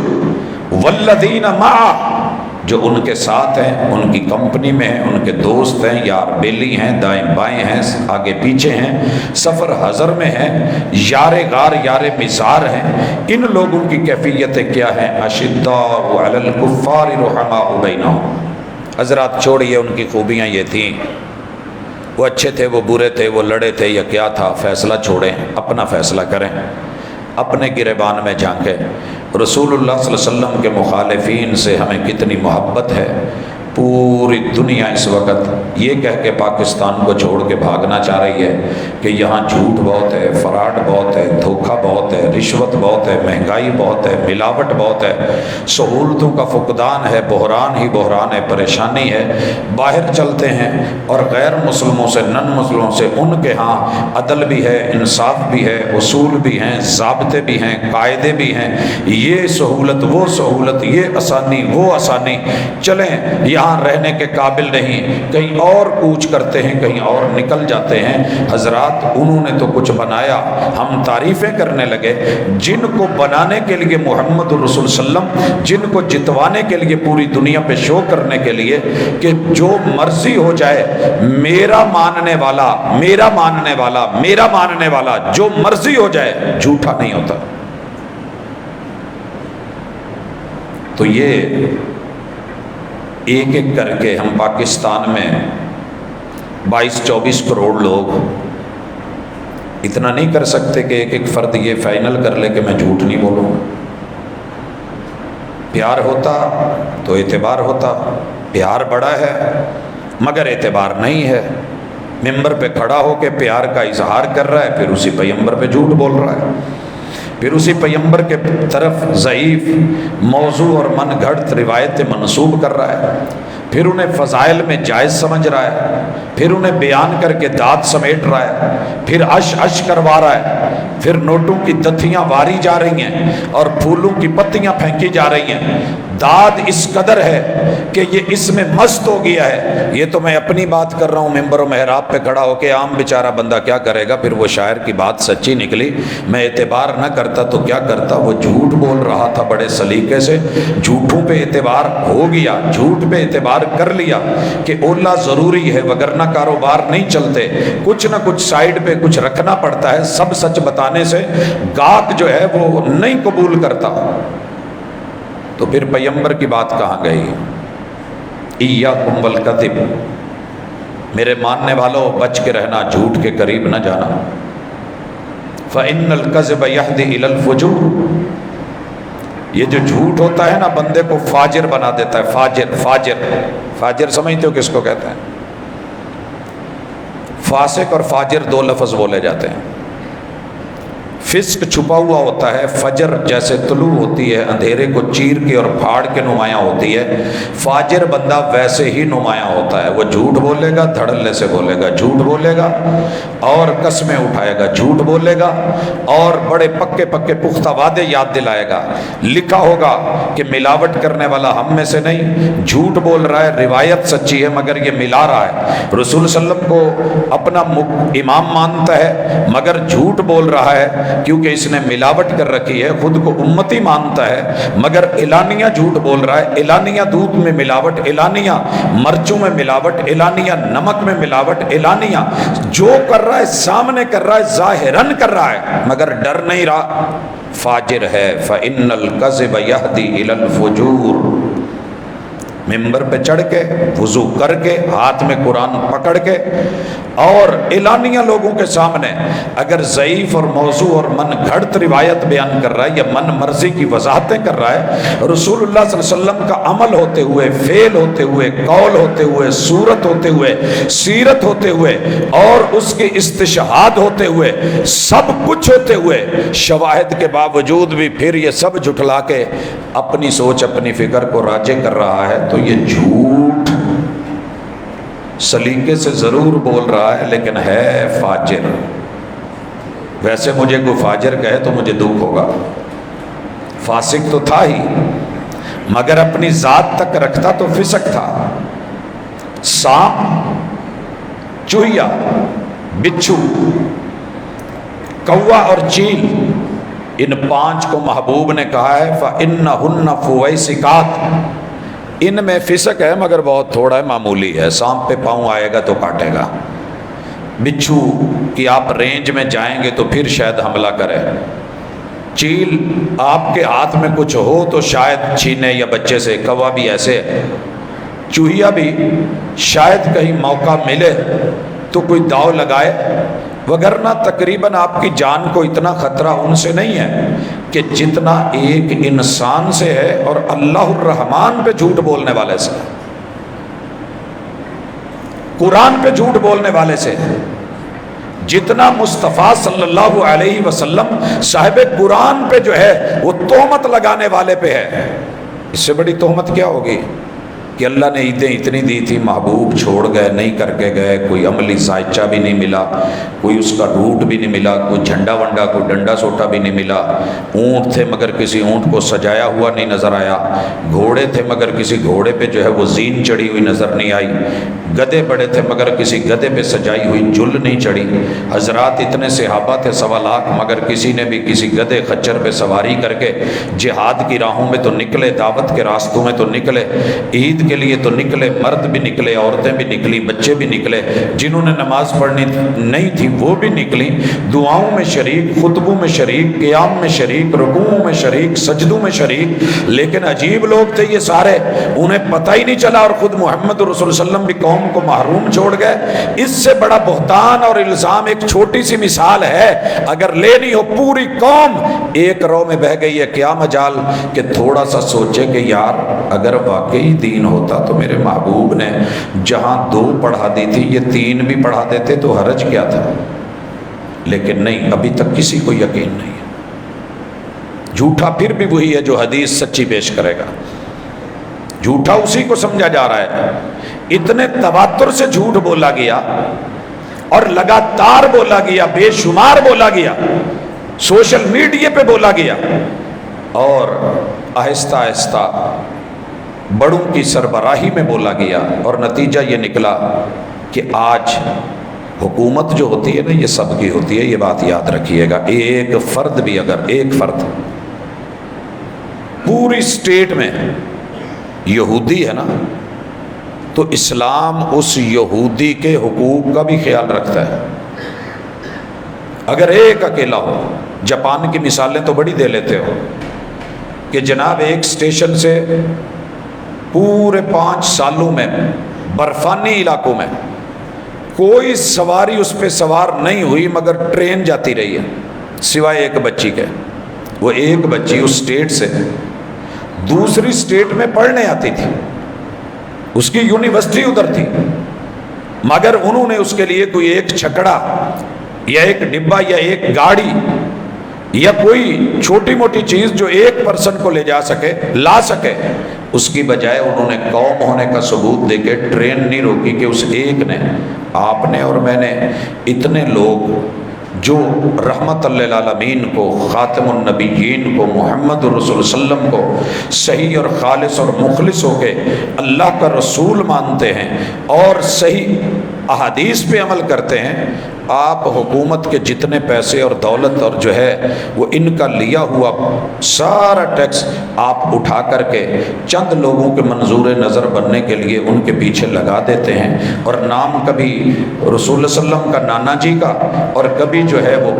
والذین معہ، جو ان کے ساتھ ہیں، ان کی کمپنی میں ہیں، ان کے دوست ہیں، یار بیلی ہیں، دائیں بائیں ہیں، آگے پیچھے ہیں، سفر حضر میں ہیں، یار غار یار مزار ہیں۔ ان لوگوں کی کیفیتیں کیا ہیں؟ اشداء علی الکفار رحماء بینہم۔ حضرات چھوڑیے ان کی خوبیاں یہ تھیں، وہ اچھے تھے، وہ برے تھے، وہ لڑے تھے یا کیا تھا، فیصلہ چھوڑیں، اپنا فیصلہ کریں، اپنے گریبان میں جھانکیں۔ رسول اللہ صلی اللہ علیہ وسلم کے مخالفین سے ہمیں کتنی محبت ہے۔ پوری دنیا اس وقت یہ کہہ کے پاکستان کو چھوڑ کے بھاگنا چاہ رہی ہے کہ یہاں جھوٹ بہت ہے، فراڈ بہت ہے، دھوکہ بہت ہے، رشوت بہت ہے، مہنگائی بہت ہے، ملاوٹ بہت ہے، سہولتوں کا فقدان ہے، بحران ہی بحران ہے، پریشانی ہے۔ باہر چلتے ہیں اور غیر مسلموں سے، نن مسلموں سے، ان کے ہاں عدل بھی ہے، انصاف بھی ہے، اصول بھی ہیں، ضابطے بھی ہیں، قاعدے بھی ہیں، یہ سہولت وہ سہولت، یہ آسانی وہ آسانی، چلیں یہاں رہنے کے قابل نہیں، کہیں اور کوچ کرتے ہیں، کہیں اور نکل جاتے ہیں۔ حضرات انہوں نے تو کچھ بنایا، ہم تعریفیں کرنے لگے۔ جن کو بنانے کے لیے محمد رسول وسلم، جن کو جتوانے کے لیے پوری دنیا پہ شو کرنے کے لیے کہ جو مرضی ہو جائے، میرا ماننے والا، میرا ماننے والا، میرا ماننے والا، جو مرضی ہو جائے، جھوٹا نہیں ہوتا۔ تو یہ ایک ایک کر کے ہم پاکستان میں 22-24 کروڑ لوگ اتنا نہیں کر سکتے کہ ایک ایک فرد یہ فائنل کر لے کہ میں جھوٹ نہیں بولوں گا۔ پیار ہوتا تو اعتبار ہوتا، پیار بڑا ہے مگر اعتبار نہیں ہے۔ ممبر پہ کھڑا ہو کے پیار کا اظہار کر رہا ہے، پھر اسی پیغمبر پہ جھوٹ بول رہا ہے، پھر اسی پیغمبر کے طرف ضعیف موضوع اور من گھڑت روایتیں منسوب کر رہا ہے، پھر انہیں فضائل میں جائز سمجھ رہا ہے، پھر انہیں بیان کر کے داد سمیٹ رہا ہے، پھر عش کروا رہا ہے، پھر نوٹوں کی دتھیاں واری جا رہی ہیں اور پھولوں کی پتیاں پھینکی جا رہی ہیں۔ داد اس قدر ہے کہ یہ اس میں مست ہو گیا ہے۔ یہ تو میں اپنی بات کر رہا ہوں، ممبر و محراب پہ کھڑا ہو کے، عام بیچارہ بندہ کیا کرے گا؟ پھر وہ شاعر کی بات سچی نکلی، میں اعتبار نہ کرتا تو کیا کرتا؟ وہ جھوٹ بول رہا تھا بڑے سلیقے سے، جھوٹوں پہ اعتبار ہو گیا، جھوٹ پہ اعتبار کر لیا کہ اولا ضروری ہے وگرنہ کاروبار نہیں چلتے، کچھ نہ کچھ سائیڈ پہ کچھ رکھنا پڑتا ہے، سب سچ بتانے سے گاہک جو ہے وہ نہیں قبول کرتا۔ تو پھر پیغمبر کی بات کہاں گئی؟ ایاکم والکذب، میرے ماننے والوں بچ کے رہنا، جھوٹ کے قریب نہ جانا۔ فإن الکذب یہدی الی الفجور، یہ جو جھوٹ ہوتا ہے نا بندے کو فاجر بنا دیتا ہے۔ فاجر، فاجر، فاجر سمجھتے ہو کس کو کہتے ہیں؟ فاسق اور فاجر دو لفظ بولے جاتے ہیں۔ فسق چھپا ہوا ہوتا ہے، فجر جیسے طلوع ہوتی ہے، اندھیرے کو چیر کے اور پھاڑ کے نمایاں ہوتی ہے۔ فاجر بندہ ویسے ہی نمایاں ہوتا ہے، وہ جھوٹ بولے گا، دھڑلے سے بولے گا، جھوٹ بولے گا اور قسمیں اٹھائے گا، جھوٹ بولے گا اور بڑے پکے پکے پختہ وعدے یاد دلائے گا۔ لکھا ہوگا کہ ملاوٹ کرنے والا ہم میں سے نہیں، جھوٹ بول رہا ہے، روایت سچی ہے مگر یہ ملا رہا ہے، رسول صلی اللہ علیہ وسلم کو اپنا امام مانتا ہے مگر جھوٹ بول رہا ہے کیونکہ اس نے ملاوٹ کر رکھی ہے، خود کو امتی مانتا ہے مگر اعلانیہ جھوٹ بول رہا ہے، اعلانیہ دودھ میں ملاوٹ، اعلانیہ مرچوں میں ملاوٹ، اعلانیہ نمک میں ملاوٹ، اعلانیہ جو کر رہا ہے سامنے کر رہا ہے، ظاہراً کر رہا ہے مگر ڈر نہیں رہا، فاجر ہے۔ فإن الکذب یہدی الی الفجور، ممبر پہ چڑھ کے، وضو کر کے، ہاتھ میں قرآن پکڑ کے اور اعلانیہ لوگوں کے سامنے اگر ضعیف اور موضوع اور من گھڑت روایت بیان کر رہا ہے یا من مرضی کی وضاحتیں کر رہا ہے، رسول اللہ صلی اللہ علیہ وسلم کا عمل ہوتے ہوئے، فعل ہوتے ہوئے، قول ہوتے ہوئے، صورت ہوتے ہوئے، سیرت ہوتے ہوئے اور اس کے استشہاد ہوتے ہوئے، سب کچھ ہوتے ہوئے، شواہد کے باوجود بھی پھر یہ سب جھٹلا کے اپنی سوچ اپنی فکر کو راجع کر رہا ہے، تو یہ جھوٹ سلیقے سے ضرور بول رہا ہے لیکن ہے فاجر۔ ویسے مجھے کوئی فاجر کہے تو مجھے دکھ ہوگا، فاسق تو تھا ہی مگر اپنی ذات تک رکھتا تو فسق تھا۔ سانپ چوہیا، بچھو، کوا اور چیل، ان 5 کو محبوب نے کہا ہے فَإِنَّهُنَّ فُوَيْسِقَاتٌ، ان میں فسق ہے مگر بہت تھوڑا ہے، معمولی ہے، سانپ پہ پاؤں آئے گا تو کاٹے گا، بچھو کہ آپ رینج میں جائیں گے تو پھر شاید حملہ کرے، چیل آپ کے ہاتھ میں کچھ ہو تو شاید چھینے یا بچے سے، کوا بھی ایسے ہے، چوہیا بھی شاید کہیں موقع ملے تو کوئی داؤ لگائے، وگرنہ تقریباً آپ کی جان کو اتنا خطرہ ان سے نہیں ہے کہ جتنا ایک انسان سے ہے اور اللہ الرحمن پہ جھوٹ بولنے والے سے، قرآن پہ جھوٹ بولنے والے سے، جتنا مصطفیٰ صلی اللہ علیہ وسلم صاحب قرآن پہ جو ہے وہ تہمت لگانے والے پہ ہے، اس سے بڑی تہمت کیا ہوگی کہ اللہ نے عیدیں اتنی دی تھی، محبوب چھوڑ گئے، نہیں کر کے گئے، کوئی عملی سائچہ بھی نہیں ملا، کوئی اس کا روٹ بھی نہیں ملا، کوئی جھنڈا ونڈا، کوئی ڈنڈا سوٹا بھی نہیں ملا، اونٹ تھے مگر کسی اونٹ کو سجایا ہوا نہیں نظر آیا، گھوڑے تھے مگر کسی گھوڑے پہ جو ہے وہ زین چڑھی ہوئی نظر نہیں آئی، گدھے بڑے تھے مگر کسی گدھے پہ سجائی ہوئی جل نہیں چڑھی، حضرات اتنے صحابہ تھے 1.25 لاکھ مگر کسی نے بھی کسی گدھے خچر پہ سواری کر کے جہاد کی راہوں میں تو نکلے، دعوت کے راستوں میں تو نکلے، عید کے لیے تو نکلے، مرد بھی نکلے، عورتیں بھی نکلی، بچے بھی نکلے، جنہوں نے نماز پڑھنی نہیں تھی وہ بھی نکلی، دعاؤں میں شریک، خطبوں میں شریک، قیام میں شریک، رکوعوں میں شریک، سجدوں میں شریک، لیکن عجیب لوگ تھے یہ سارے، انہیں پتہ ہی نہیں چلا اور خود محمد رسول اللہ علیہ وسلم بھی قوم کو محروم چھوڑ گئے۔ اس سے بڑا بہتان اور الزام ایک چھوٹی سی مثال ہے، اگر لینی ہو پوری قوم ایک رو میں بہ گئی ہے، کیا مجال کہ تھوڑا سا سوچے کہ یار اگر واقعی دین ہوتا تو میرے محبوب نے جہاں 2 پڑھا دی تھی یہ 3 بھی پڑھا دیتے تو حرج کیا تھا، لیکن نہیں، ابھی تک کسی کو یقین نہیں ہے۔ جھوٹا پھر بھی وہی ہے جو حدیث سچی پیش کرے گا، جھوٹا اسی کو سمجھا جا رہا ہے۔ اتنے تواتر سے جھوٹ بولا گیا اور لگاتار بولا گیا، بے شمار بولا گیا، سوشل میڈیا پہ بولا گیا، اور آہستہ آہستہ بڑوں کی سربراہی میں بولا گیا، اور نتیجہ یہ نکلا کہ آج حکومت جو ہوتی ہے نا یہ سب کی ہوتی ہے، یہ بات یاد رکھیے گا۔ ایک فرد بھی، اگر ایک فرد پوری اسٹیٹ میں یہودی ہے نا تو اسلام اس یہودی کے حقوق کا بھی خیال رکھتا ہے۔ اگر ایک اکیلا ہو، جاپان کی مثالیں تو بڑی دے لیتے ہو کہ جناب ایک اسٹیشن سے پورے 5 سالوں میں برفانی علاقوں میں کوئی سواری اس پہ سوار نہیں ہوئی مگر ٹرین جاتی رہی ہے سوائے ایک بچی کے۔ وہ ایک بچی اس اسٹیٹ سے دوسری اسٹیٹ میں پڑھنے آتی تھی، اس کی یونیورسٹی ادھر تھی، مگر انہوں نے اس کے لیے کوئی ایک چھکڑا یا ایک ڈبہ یا ایک گاڑی یا کوئی چھوٹی موٹی چیز جو ایک پرسن کو لے جا سکے لا سکے، اس کی بجائے انہوں نے قوم ہونے کا ثبوت دے کے ٹرین نہیں روکی کہ اس ایک نے، آپ نے اور میں نے، اتنے لوگ جو رحمت للعالمین کو، خاتم النبیین کو، محمد رسول وسلم کو صحیح اور خالص اور مخلص ہو کے اللہ کا رسول مانتے ہیں اور صحیح احادیث پہ عمل کرتے ہیں، آپ حکومت کے جتنے پیسے اور دولت اور جو ہے وہ ان کا لیا ہوا سارا ٹیکس آپ اٹھا کر کے چند لوگوں کے منظور نظر بننے کے لیے ان کے پیچھے لگا دیتے ہیں، اور نام کبھی رسول اللہ صلی اللہ علیہ وسلم کا نانا جی کا اور کبھی جو ہے وہ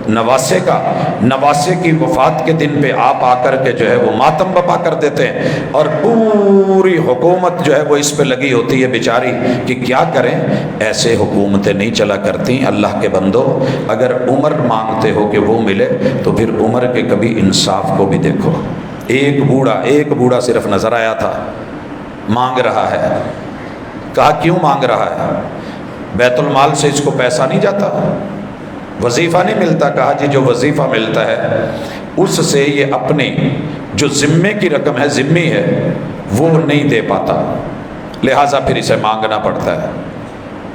نواسے کا، نواسے کی وفات کے دن پہ آپ آ کر کے جو ہے وہ ماتم بپا کر دیتے ہیں، اور پوری حکومت جو ہے وہ اس پہ لگی ہوتی ہے بیچاری کہ کیا کریں۔ ایسے حکومتیں نہیں چلا کرتی۔ اللہ کے بندو، اگر عمر مانگتے ہو کہ وہ ملے تو پھر عمر کے کبھی انصاف کو بھی دیکھو۔ ایک بوڑھا صرف نظر آیا تھا، مانگ رہا ہے، کہا کیوں مانگ رہا ہے؟ بیت المال سے اس کو پیسہ نہیں جاتا، وظیفہ نہیں ملتا؟ کہا جی جو وظیفہ ملتا ہے اس سے یہ اپنی جو ذمے کی رقم ہے، ذمی ہے، وہ نہیں دے پاتا، لہٰذا پھر اسے مانگنا پڑتا ہے۔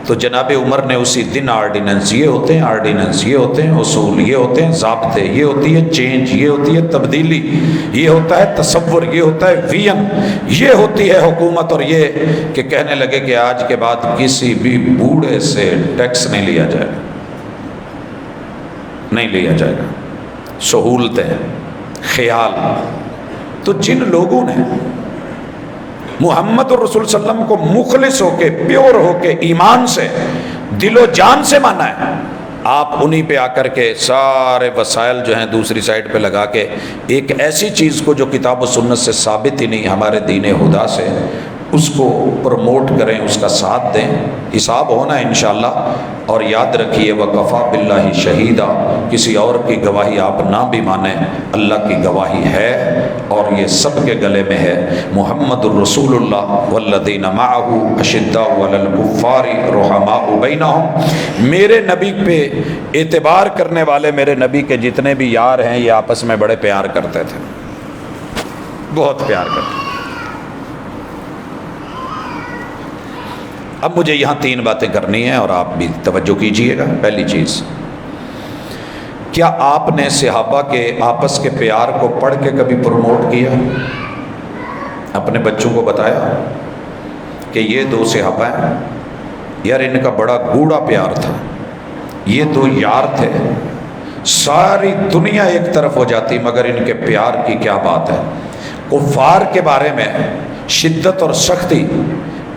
تو جناب عمر نے اسی دن آرڈیننس یہ ہوتے ہیں، آرڈیننس یہ ہوتے ہیں، اصول یہ ہوتے ہیں، ضابطے یہ ہوتی ہے، چینج یہ ہوتی ہے، تبدیلی یہ ہوتا ہے، تصور یہ ہوتا ہے، ویژن یہ ہوتی ہے حکومت، اور یہ کہ کہنے لگے کہ آج کے بعد کسی بھی بوڑھے سے ٹیکس نہیں لیا جائے گا، نہیں لیا جائے گا، سہولتیں، خیال۔ تو جن لوگوں نے محمد الرسول صلی اللہ علیہ وسلم کو مخلص ہو کے، پیور ہو کے، ایمان سے، دل و جان سے مانا ہے، آپ انہی پہ آ کر کے سارے وسائل جو ہیں دوسری سائڈ پہ لگا کے ایک ایسی چیز کو جو کتاب و سنت سے ثابت ہی نہیں ہمارے دین خدا سے، اس کو پروموٹ کریں، اس کا ساتھ دیں۔ حساب ہونا ہے انشاءاللہ، اور یاد رکھیے وَكَفَى بِاللَّهِ شَهِيدًا، کسی اور کی گواہی آپ نہ بھی مانیں، اللہ کی گواہی ہے، اور یہ سب کے گلے میں ہے۔ محمد الرسول اللہ والذین معہ اشداء علی الکفار رحماء بینہم، میرے نبی پہ اعتبار کرنے والے میرے نبی کے جتنے بھی یار ہیں یہ آپس میں بڑے پیار کرتے تھے، بہت پیار کرتے تھے۔ اب مجھے یہاں 3 باتیں کرنی ہیں اور آپ بھی توجہ کیجئے گا۔ پہلی چیز، کیا آپ نے صحابہ کے آپس کے پیار کو پڑھ کے کبھی پروموٹ کیا؟ اپنے بچوں کو بتایا کہ یہ 2 صحابہ ہیں یار، ان کا بڑا گوڑا پیار تھا، یہ 2 یار تھے، ساری دنیا ایک طرف ہو جاتی مگر ان کے پیار کی کیا بات ہے۔ کفار کے بارے میں شدت اور سختی،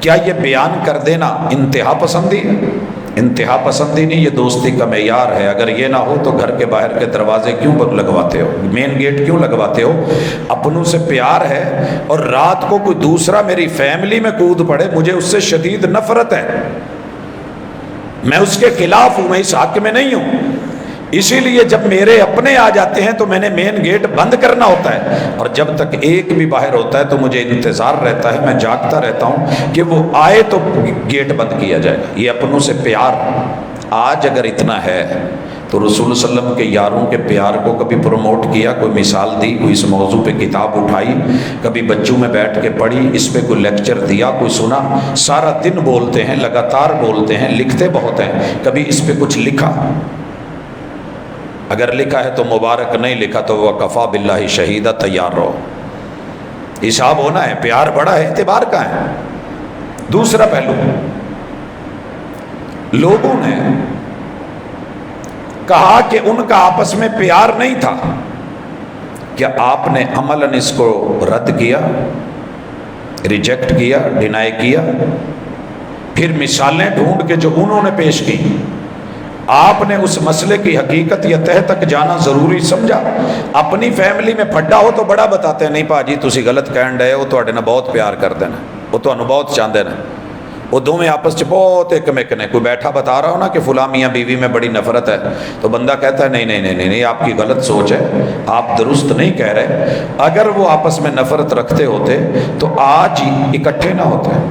کیا یہ بیان کر دینا انتہا پسندی ہے؟ انتہا پسندی نہیں، یہ دوستی کا معیار ہے۔ اگر یہ نہ ہو تو گھر کے باہر کے دروازے کیوں لگواتے ہو، مین گیٹ کیوں لگواتے ہو؟ اپنوں سے پیار ہے، اور رات کو کوئی دوسرا میری فیملی میں کود پڑے، مجھے اس سے شدید نفرت ہے، میں اس کے خلاف ہوں، میں اس حق میں نہیں ہوں۔ اسی لیے جب میرے اپنے آ جاتے ہیں تو میں نے مین گیٹ بند کرنا ہوتا ہے، اور جب تک ایک بھی باہر ہوتا ہے تو مجھے انتظار رہتا ہے، میں جاگتا رہتا ہوں کہ وہ آئے تو گیٹ بند کیا جائے گا۔ یہ اپنوں سے پیار آج اگر اتنا ہے تو رسول صلی اللہ علیہ وسلم کے یاروں کے پیار کو کبھی پروموٹ کیا؟ کوئی مثال دی؟ کوئی اس موضوع پہ کتاب اٹھائی؟ کبھی بچوں میں بیٹھ کے پڑھی؟ اس پہ کوئی لیکچر دیا؟ کوئی سنا؟ سارا دن بولتے ہیں، لگاتار بولتے ہیں، لکھتے بہت ہیں، کبھی اس پہ کچھ لکھا؟ اگر لکھا ہے تو مبارک، نہیں لکھا تو وَكَفَى بِاللَّهِ شَهِيدًا، تیار رہو، حساب ہونا ہے۔ پیار بڑا ہے، اعتبار کا ہے۔ دوسرا پہلو، لوگوں نے کہا کہ ان کا آپس میں پیار نہیں تھا، کیا آپ نے عملاً اس کو رد کیا، ریجیکٹ کیا، ڈینائی کیا؟ پھر مثالیں ڈھونڈ کے جو انہوں نے پیش کی، آپ نے اس مسئلے کی حقیقت یا تہ تک جانا ضروری سمجھا؟ اپنی فیملی میں پھڈا ہو تو بڑا بتاتے ہیں، نہیں پاجی تسی غلط کہن رہے ہو، تواڈے نال بہت پیار کردے نے، وہ تانوں بہت چاہندے نے، وہ دونوں آپس چ بہت ایک مک نے۔ کوئی بیٹھا بتا رہا ہو نا کہ فلاں میاں بیوی میں بڑی نفرت ہے، تو بندہ کہتا ہے نہیں نہیں نہیں نہیں، آپ کی غلط سوچ ہے، آپ درست نہیں کہہ رہے۔ اگر وہ آپس میں نفرت رکھتے ہوتے تو آج ہی اکٹھے نہ ہوتے۔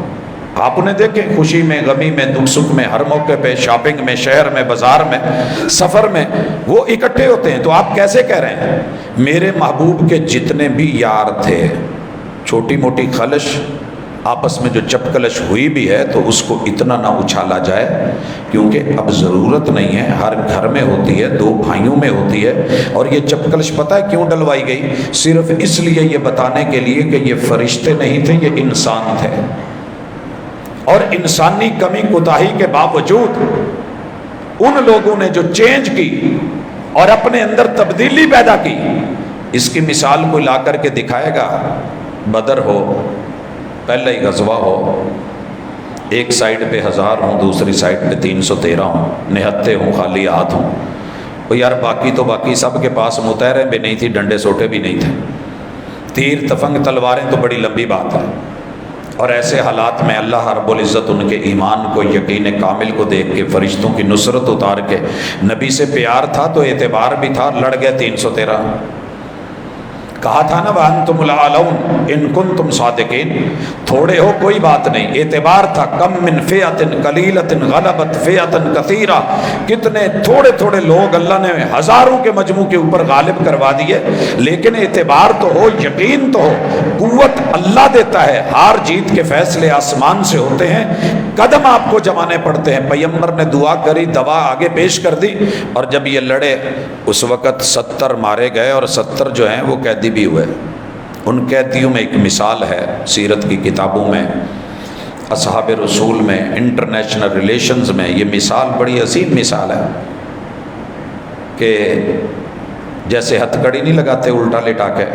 آپ انہیں دیکھیں، خوشی میں، غمی میں، دکھ سکھ میں، ہر موقع پہ، شاپنگ میں، شہر میں، بازار میں، سفر میں، وہ اکٹھے ہوتے ہیں۔ تو آپ کیسے کہہ رہے ہیں؟ میرے محبوب کے جتنے بھی یار تھے، چھوٹی موٹی خلش آپس میں جو چپکلش ہوئی بھی ہے تو اس کو اتنا نہ اچھالا جائے، کیونکہ اب ضرورت نہیں ہے، ہر گھر میں ہوتی ہے، 2 بھائیوں میں ہوتی ہے۔ اور یہ چپکلش پتہ ہے کیوں ڈلوائی گئی؟ صرف اس لیے، یہ بتانے کے لیے کہ یہ فرشتے نہیں تھے، یہ انسان تھے، اور انسانی کمی کوتاہی کے باوجود ان لوگوں نے جو چینج کی اور اپنے اندر تبدیلی پیدا کی، اس کی مثال کوئی لا کر کے دکھائے گا؟ بدر ہو، پہلا ہی غزوہ ہو، ایک سائیڈ پہ 1000 ہوں، دوسری سائیڈ پہ 313 ہوں، نہتے ہوں، خالی ہاتھ ہوں، وہ یار باقی تو باقی سب کے پاس مطہریں بھی نہیں تھی، ڈنڈے سوٹے بھی نہیں تھے، تیر تفنگ تلواریں تو بڑی لمبی بات ہے۔ اور ایسے حالات میں اللہ رب العزت ان کے ایمان کو، یقین کامل کو دیکھ کے، فرشتوں کی نصرت اتار کے، نبی سے پیار تھا تو اعتبار بھی تھا، لڑ گئے 313۔ کہا تھا نا وَأَنْتُمُ الْأَعْلَوْنَ إِن كُنتُمْ صَادِقِينَ، تھوڑے ہو کوئی بات نہیں، اعتبار تھا کم من فئۃ قلیلۃ غلبت فئۃ کثیرہ، کتنے تھوڑے تھوڑے لوگ اللہ نے ہزاروں کے مجموع کے اوپر غالب کروا دیے، لیکن اعتبار تو ہو، یقین تو ہو، قوت اللہ دیتا ہے، ہار جیت کے فیصلے آسمان سے ہوتے ہیں، قدم آپ کو جمانے پڑتے ہیں۔ پیغمبر نے دعا کری، دوا آگے پیش کر دی، اور جب یہ لڑے اس وقت 70 مارے گئے اور 70 جو ہیں وہ قیدی بھی ہوئے۔ ان قیدیوں میں ایک مثال ہے سیرت کی کتابوں میں، اصحاب رسول میں، انٹرنیشنل ریلیشنز میں، یہ مثال بڑی عظیم مثال ہے کہ جیسے ہتھ کڑی نہیں لگاتے الٹا لٹا کے،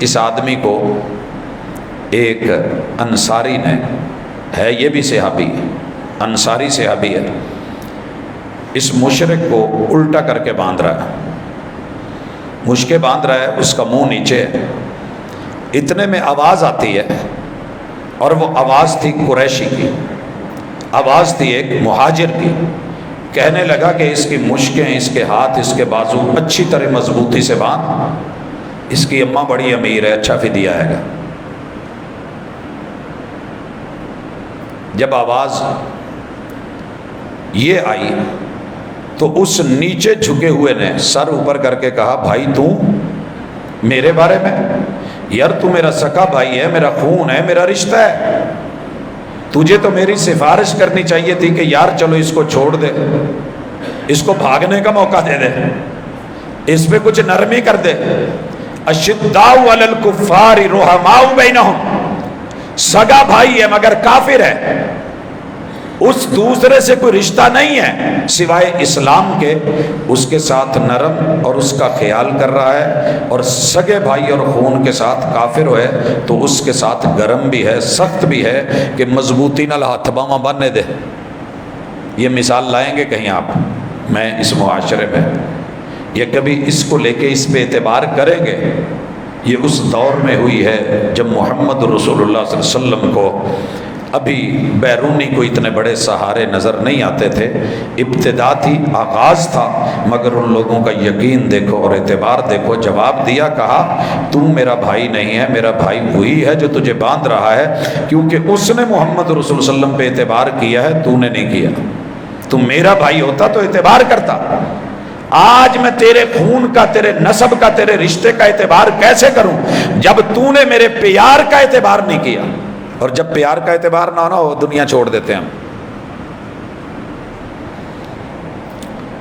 اس آدمی کو ایک انصاری نے، ہے یہ بھی صحابی، انصاری صحابی ہے، اس مشرک کو الٹا کر کے باندھ رہا ہے، مشکے باندھ رہا ہے، اس کا منہ نیچے ہے، اتنے میں آواز آتی ہے، اور وہ آواز تھی قریشی کی، آواز تھی ایک مہاجر کی، کہنے لگا کہ اس کی مشکیں، اس کے ہاتھ، اس کے بازو اچھی طرح مضبوطی سے باندھ، اس کی اماں بڑی امیر ہے، اچھا فدیہ آئے گا۔ جب آواز یہ آئی تو اس نیچے جھکے ہوئے نے سر اوپر کر کے کہا، بھائی تو میرے بارے میں؟ یار تو میرا سکا بھائی ہے، میرا خون ہے، میرا رشتہ ہے، تجھے تو میری سفارش کرنی چاہیے تھی کہ یار چلو اس کو چھوڑ دے، اس کو بھاگنے کا موقع دے دے، اس پہ کچھ نرمی کر دے۔ اشداء علی الکفار رحماء بینہم، سگا بھائی ہے مگر کافر ہے، اس دوسرے سے کوئی رشتہ نہیں ہے سوائے اسلام کے، اس کے ساتھ نرم اور اس کا خیال کر رہا ہے، اور سگے بھائی اور خون کے ساتھ کافر ہوئے تو اس کے ساتھ گرم بھی ہے، سخت بھی ہے کہ مضبوطی نال ہاتھ باواں بننے دے۔ یہ مثال لائیں گے کہیں آپ میں اس معاشرے میں، یہ کبھی اس کو لے کے اس پہ اعتبار کریں گے؟ یہ اس دور میں ہوئی ہے جب محمد رسول اللہ صلی اللہ علیہ وسلم کو ابھی بیرونی کو اتنے بڑے سہارے نظر نہیں آتے تھے، ابتدا تھی، آغاز تھا، مگر ان لوگوں کا یقین دیکھو اور اعتبار دیکھو۔ جواب دیا، کہا تم میرا بھائی نہیں ہے، میرا بھائی وہی ہے جو تجھے باندھ رہا ہے، کیونکہ اس نے محمد رسول اللہ علیہ وسلم پہ اعتبار کیا ہے، تو نے نہیں کیا۔ تم میرا بھائی ہوتا تو اعتبار کرتا۔ آج میں تیرے خون کا، تیرے نسب کا، تیرے رشتے کا اعتبار کیسے کروں جب تو نے میرے پیار کا اعتبار نہیں کیا؟ اور جب پیار کا اعتبار نہ ہو دنیا چھوڑ دیتے ہیں ہم۔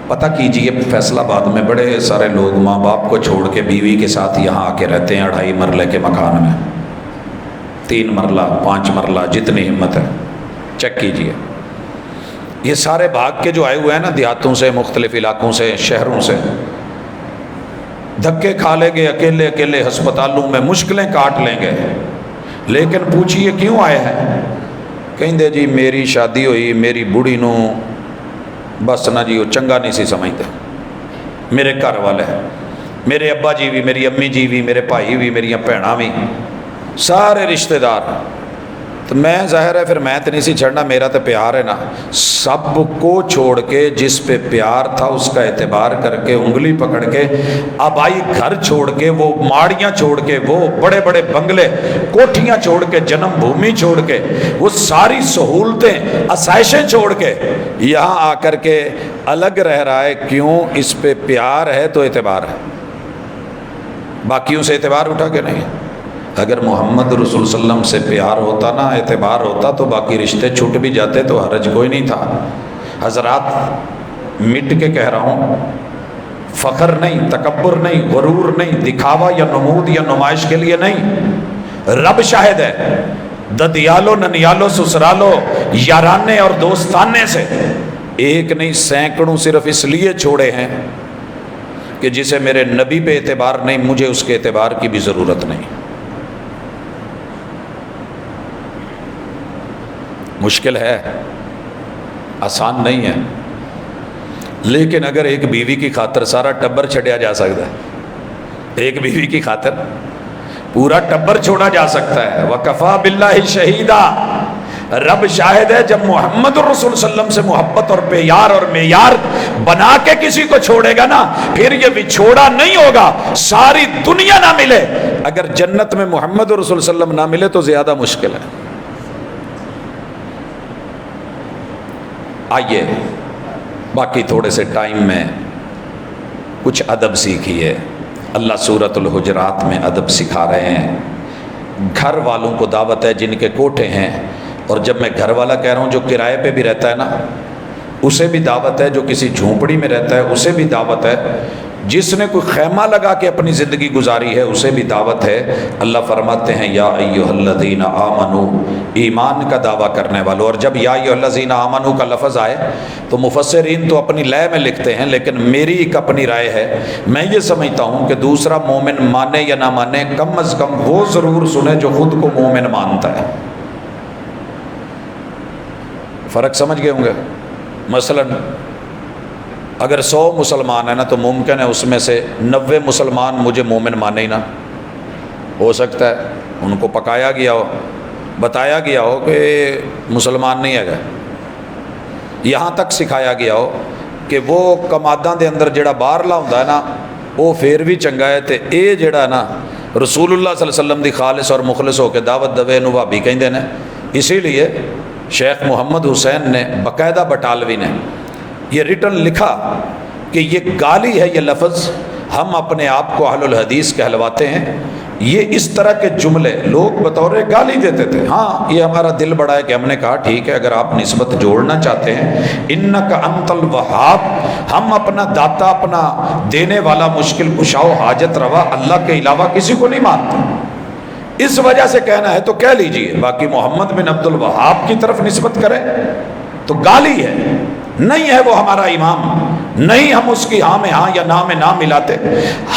پتہ کیجئے فیصل آباد میں بڑے سارے لوگ ماں باپ کو چھوڑ کے بیوی کے ساتھ یہاں آ کے رہتے ہیں 2.5 مرلے کے مکان میں، 3 مرلہ 5 مرلہ جتنی ہمت ہے، چیک کیجئے۔ یہ سارے بھاگ کے جو آئے ہوئے ہیں نا دیہاتوں سے، مختلف علاقوں سے، شہروں سے، دھکے کھا لیں گے اکیلے اکیلے ہسپتالوں میں، مشکلیں کاٹ لیں گے، لیکن پوچھئے کیوں آئے ہیں؟ کہیں دے جی میری شادی ہوئی، میری بڑھی نو بس نہ جی وہ چنگا نہیں سی سمجھتے، میرے گھر والے، میرے ابا جی بھی، میری امی جی بھی، میرے بھائی بھی، میری بھیناں بھی، سارے رشتہ دار، تو میں ظاہر ہے پھر میں تو نہیں سی چھڑنا، میرا تو پیار ہے نا۔ سب کو چھوڑ کے جس پہ پیار تھا اس کا اعتبار کر کے، انگلی پکڑ کے اب آئی، گھر چھوڑ کے، وہ ماڑیاں چھوڑ کے، وہ بڑے بڑے بنگلے کوٹھیاں چھوڑ کے، جنم بھومی چھوڑ کے، وہ ساری سہولتیں آسائشیں چھوڑ کے یہاں آ کر کے الگ رہ رہا ہے۔ کیوں؟ اس پہ پیار ہے تو اعتبار ہے، باقیوں سے اعتبار اٹھا کے نہیں۔ اگر محمد رسول صلی اللہ علیہ وسلم سے پیار ہوتا نا، اعتبار ہوتا، تو باقی رشتے چھوٹ بھی جاتے تو حرج کوئی نہیں تھا۔ حضرات مٹ کے کہہ رہا ہوں، فخر نہیں، تکبر نہیں، غرور نہیں، دکھاوا یا نمود یا نمائش کے لیے نہیں، رب شاہد ہے، ددیالو ننیالو سسرالو یارانے اور دوستانے سے ایک نہیں سینکڑوں صرف اس لیے چھوڑے ہیں کہ جسے میرے نبی پہ اعتبار نہیں، مجھے اس کے اعتبار کی بھی ضرورت نہیں۔ مشکل ہے، آسان نہیں ہے، لیکن اگر ایک بیوی کی خاطر سارا ٹبر چھڑیا جا سکتا ہے، ایک بیوی کی خاطر پورا ٹبر چھوڑا جا سکتا ہے۔ وَكَفَى بِاللَّهِ شَهِيدًا، رب شاہد ہے، جب محمد الرسول صلی اللہ علیہ وسلم سے محبت اور پیار اور معیار بنا کے کسی کو چھوڑے گا نا، پھر یہ بچھوڑا نہیں ہوگا، ساری دنیا نہ ملے اگر جنت میں محمد رسول صلی اللہ علیہ وسلم نہ ملے تو زیادہ مشکل ہے۔ آئیے باقی تھوڑے سے ٹائم میں کچھ ادب سیکھیے۔ اللہ سورۃ الحجرات میں ادب سکھا رہے ہیں۔ گھر والوں کو دعوت ہے جن کے کوٹھے ہیں، اور جب میں گھر والا کہہ رہا ہوں جو کرائے پہ بھی رہتا ہے نا اسے بھی دعوت ہے، جو کسی جھونپڑی میں رہتا ہے اسے بھی دعوت ہے، جس نے کوئی خیمہ لگا کے اپنی زندگی گزاری ہے اسے بھی دعوت ہے۔ اللہ فرماتے ہیں یا ایھا الذین آمنو، ایمان کا دعویٰ کرنے والوں۔ اور جب یا ایھا الذین آمنو کا لفظ آئے تو مفسرین تو اپنی لے میں لکھتے ہیں، لیکن میری ایک اپنی رائے ہے، میں یہ سمجھتا ہوں کہ دوسرا مومن مانے یا نہ مانے، کم از کم وہ ضرور سنے جو خود کو مومن مانتا ہے۔ فرق سمجھ گئے ہوں گے؟ مثلا اگر 100 مسلمان ہیں نا تو ممکن ہے اس میں سے 90 مسلمان مجھے مومن مانے ہی نہ، ہو سکتا ہے ان کو پکایا گیا ہو، بتایا گیا ہو کہ مسلمان نہیں ہے گا، یہاں تک سکھایا گیا ہو کہ وہ کماداں دے اندر جڑا باہرلا ہوندا ہے نا وہ پھر بھی چنگا ہے، تے اے جڑا ہے نا رسول اللہ صلی اللہ علیہ وسلم دی خالص اور مخلص ہو کے دعوت دوے نو بھابی کہندے نے۔ اسی لیے شیخ محمد حسین نے باقاعدہ بٹالوی نے یہ ریٹن لکھا کہ یہ گالی ہے، یہ لفظ ہم اپنے آپ کو اہل الحدیث کہلواتے ہیں، یہ اس طرح کے جملے لوگ بطور گالی دیتے تھے۔ ہاں یہ ہمارا دل بڑا ہے کہ ہم نے کہا ٹھیک ہے اگر آپ نسبت جوڑنا چاہتے ہیں انک انت الوہاب، ہم اپنا داتا، اپنا دینے والا، مشکل کشا و حاجت روا اللہ کے علاوہ کسی کو نہیں مانتے، اس وجہ سے کہنا ہے تو کہہ لیجئے، باقی محمد بن عبد الوہاب کی طرف نسبت کریں تو گالی ہے، نہیں ہے وہ ہمارا امام، نہیں ہم اس کی ہاں میں ہاں یا نہ میں نہ ملاتے۔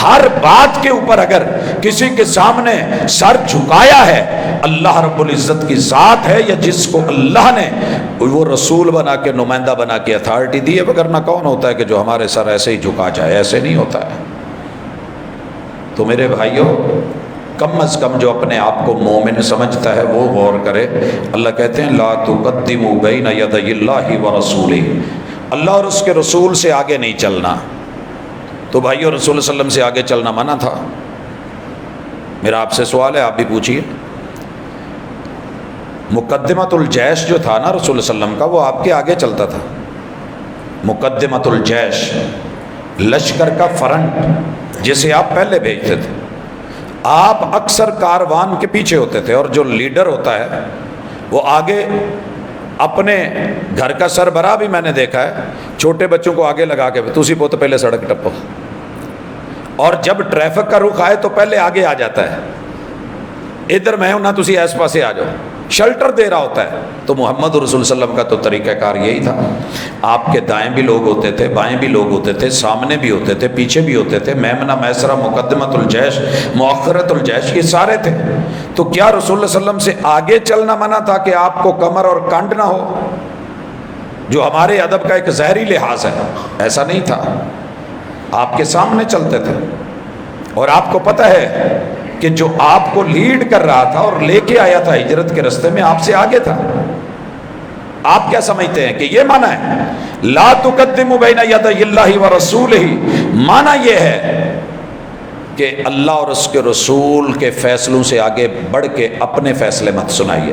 ہر بات کے اوپر اگر کسی کے سامنے سر جھکایا ہے، اللہ رب العزت کی ذات ہے یا جس کو اللہ نے وہ رسول بنا کے، نمائندہ بنا کے اتھارٹی دی ہے، وگرنہ کون ہوتا ہے کہ جو ہمارے سر ایسے ہی جھکا جائے؟ ایسے نہیں ہوتا ہے۔ تو میرے بھائیوں کم از کم جو اپنے آپ کو مومن سمجھتا ہے وہ غور کرے۔ اللہ کہتے ہیں لا تقدموا بین یدی اللہ ورسولہ، اللہ اور اس کے رسول سے آگے نہیں چلنا۔ تو بھائیو رسول اللہ علیہ وسلم سے آگے چلنا منع تھا؟ میرا آپ سے سوال ہے، آپ بھی پوچھیے۔ مقدمۃ الجیش جو تھا نا رسول اللہ علیہ وسلم کا، وہ آپ کے آگے چلتا تھا۔ مقدمۃ الجیش، لشکر کا فرنٹ جسے آپ پہلے بھیجتے تھے، آپ اکثر کاروان کے پیچھے ہوتے تھے، اور جو لیڈر ہوتا ہے وہ آگے اپنے گھر کا سربراہ بھی میں نے دیکھا ہے چھوٹے بچوں کو آگے لگا کے تسی پوت پہلے سڑک ٹپو، اور جب ٹریفک کا رخ آئے تو پہلے آگے آ جاتا ہے، ادھر میں ہوں نہ تسی ایس پاسے آ جاؤ، شلٹر دے رہا ہوتا ہے۔ تو محمد رسول صلی اللہ علیہ وسلم کا تو طریقہ کار یہی تھا، آپ کے دائیں بھی لوگ ہوتے تھے، بائیں بھی لوگ ہوتے تھے، سامنے بھی ہوتے تھے، پیچھے بھی ہوتے تھے، میمنہ، میسرہ، مقدمۃ الجیش، مؤخرۃ الجیش، یہ سارے تھے۔ تو کیا رسول اللہ صلی اللہ علیہ وسلم سے آگے چلنا منع تھا کہ آپ کو کمر اور کنڈ نہ ہو، جو ہمارے ادب کا ایک ظاہری لحاظ ہے؟ ایسا نہیں تھا، آپ کے سامنے چلتے تھے، اور آپ کو پتہ ہے کہ جو آپ کو لیڈ کر رہا تھا اور لے کے آیا تھا ہجرت کے رستے میں، آپ سے آگے تھا۔ آپ کیا سمجھتے ہیں کہ یہ معنی ہے لا تقدموا بین یدی اللہ ورسولہ؟ معنی یہ ہے کہ اللہ اور اس کے رسول کے فیصلوں سے آگے بڑھ کے اپنے فیصلے مت سنائیے،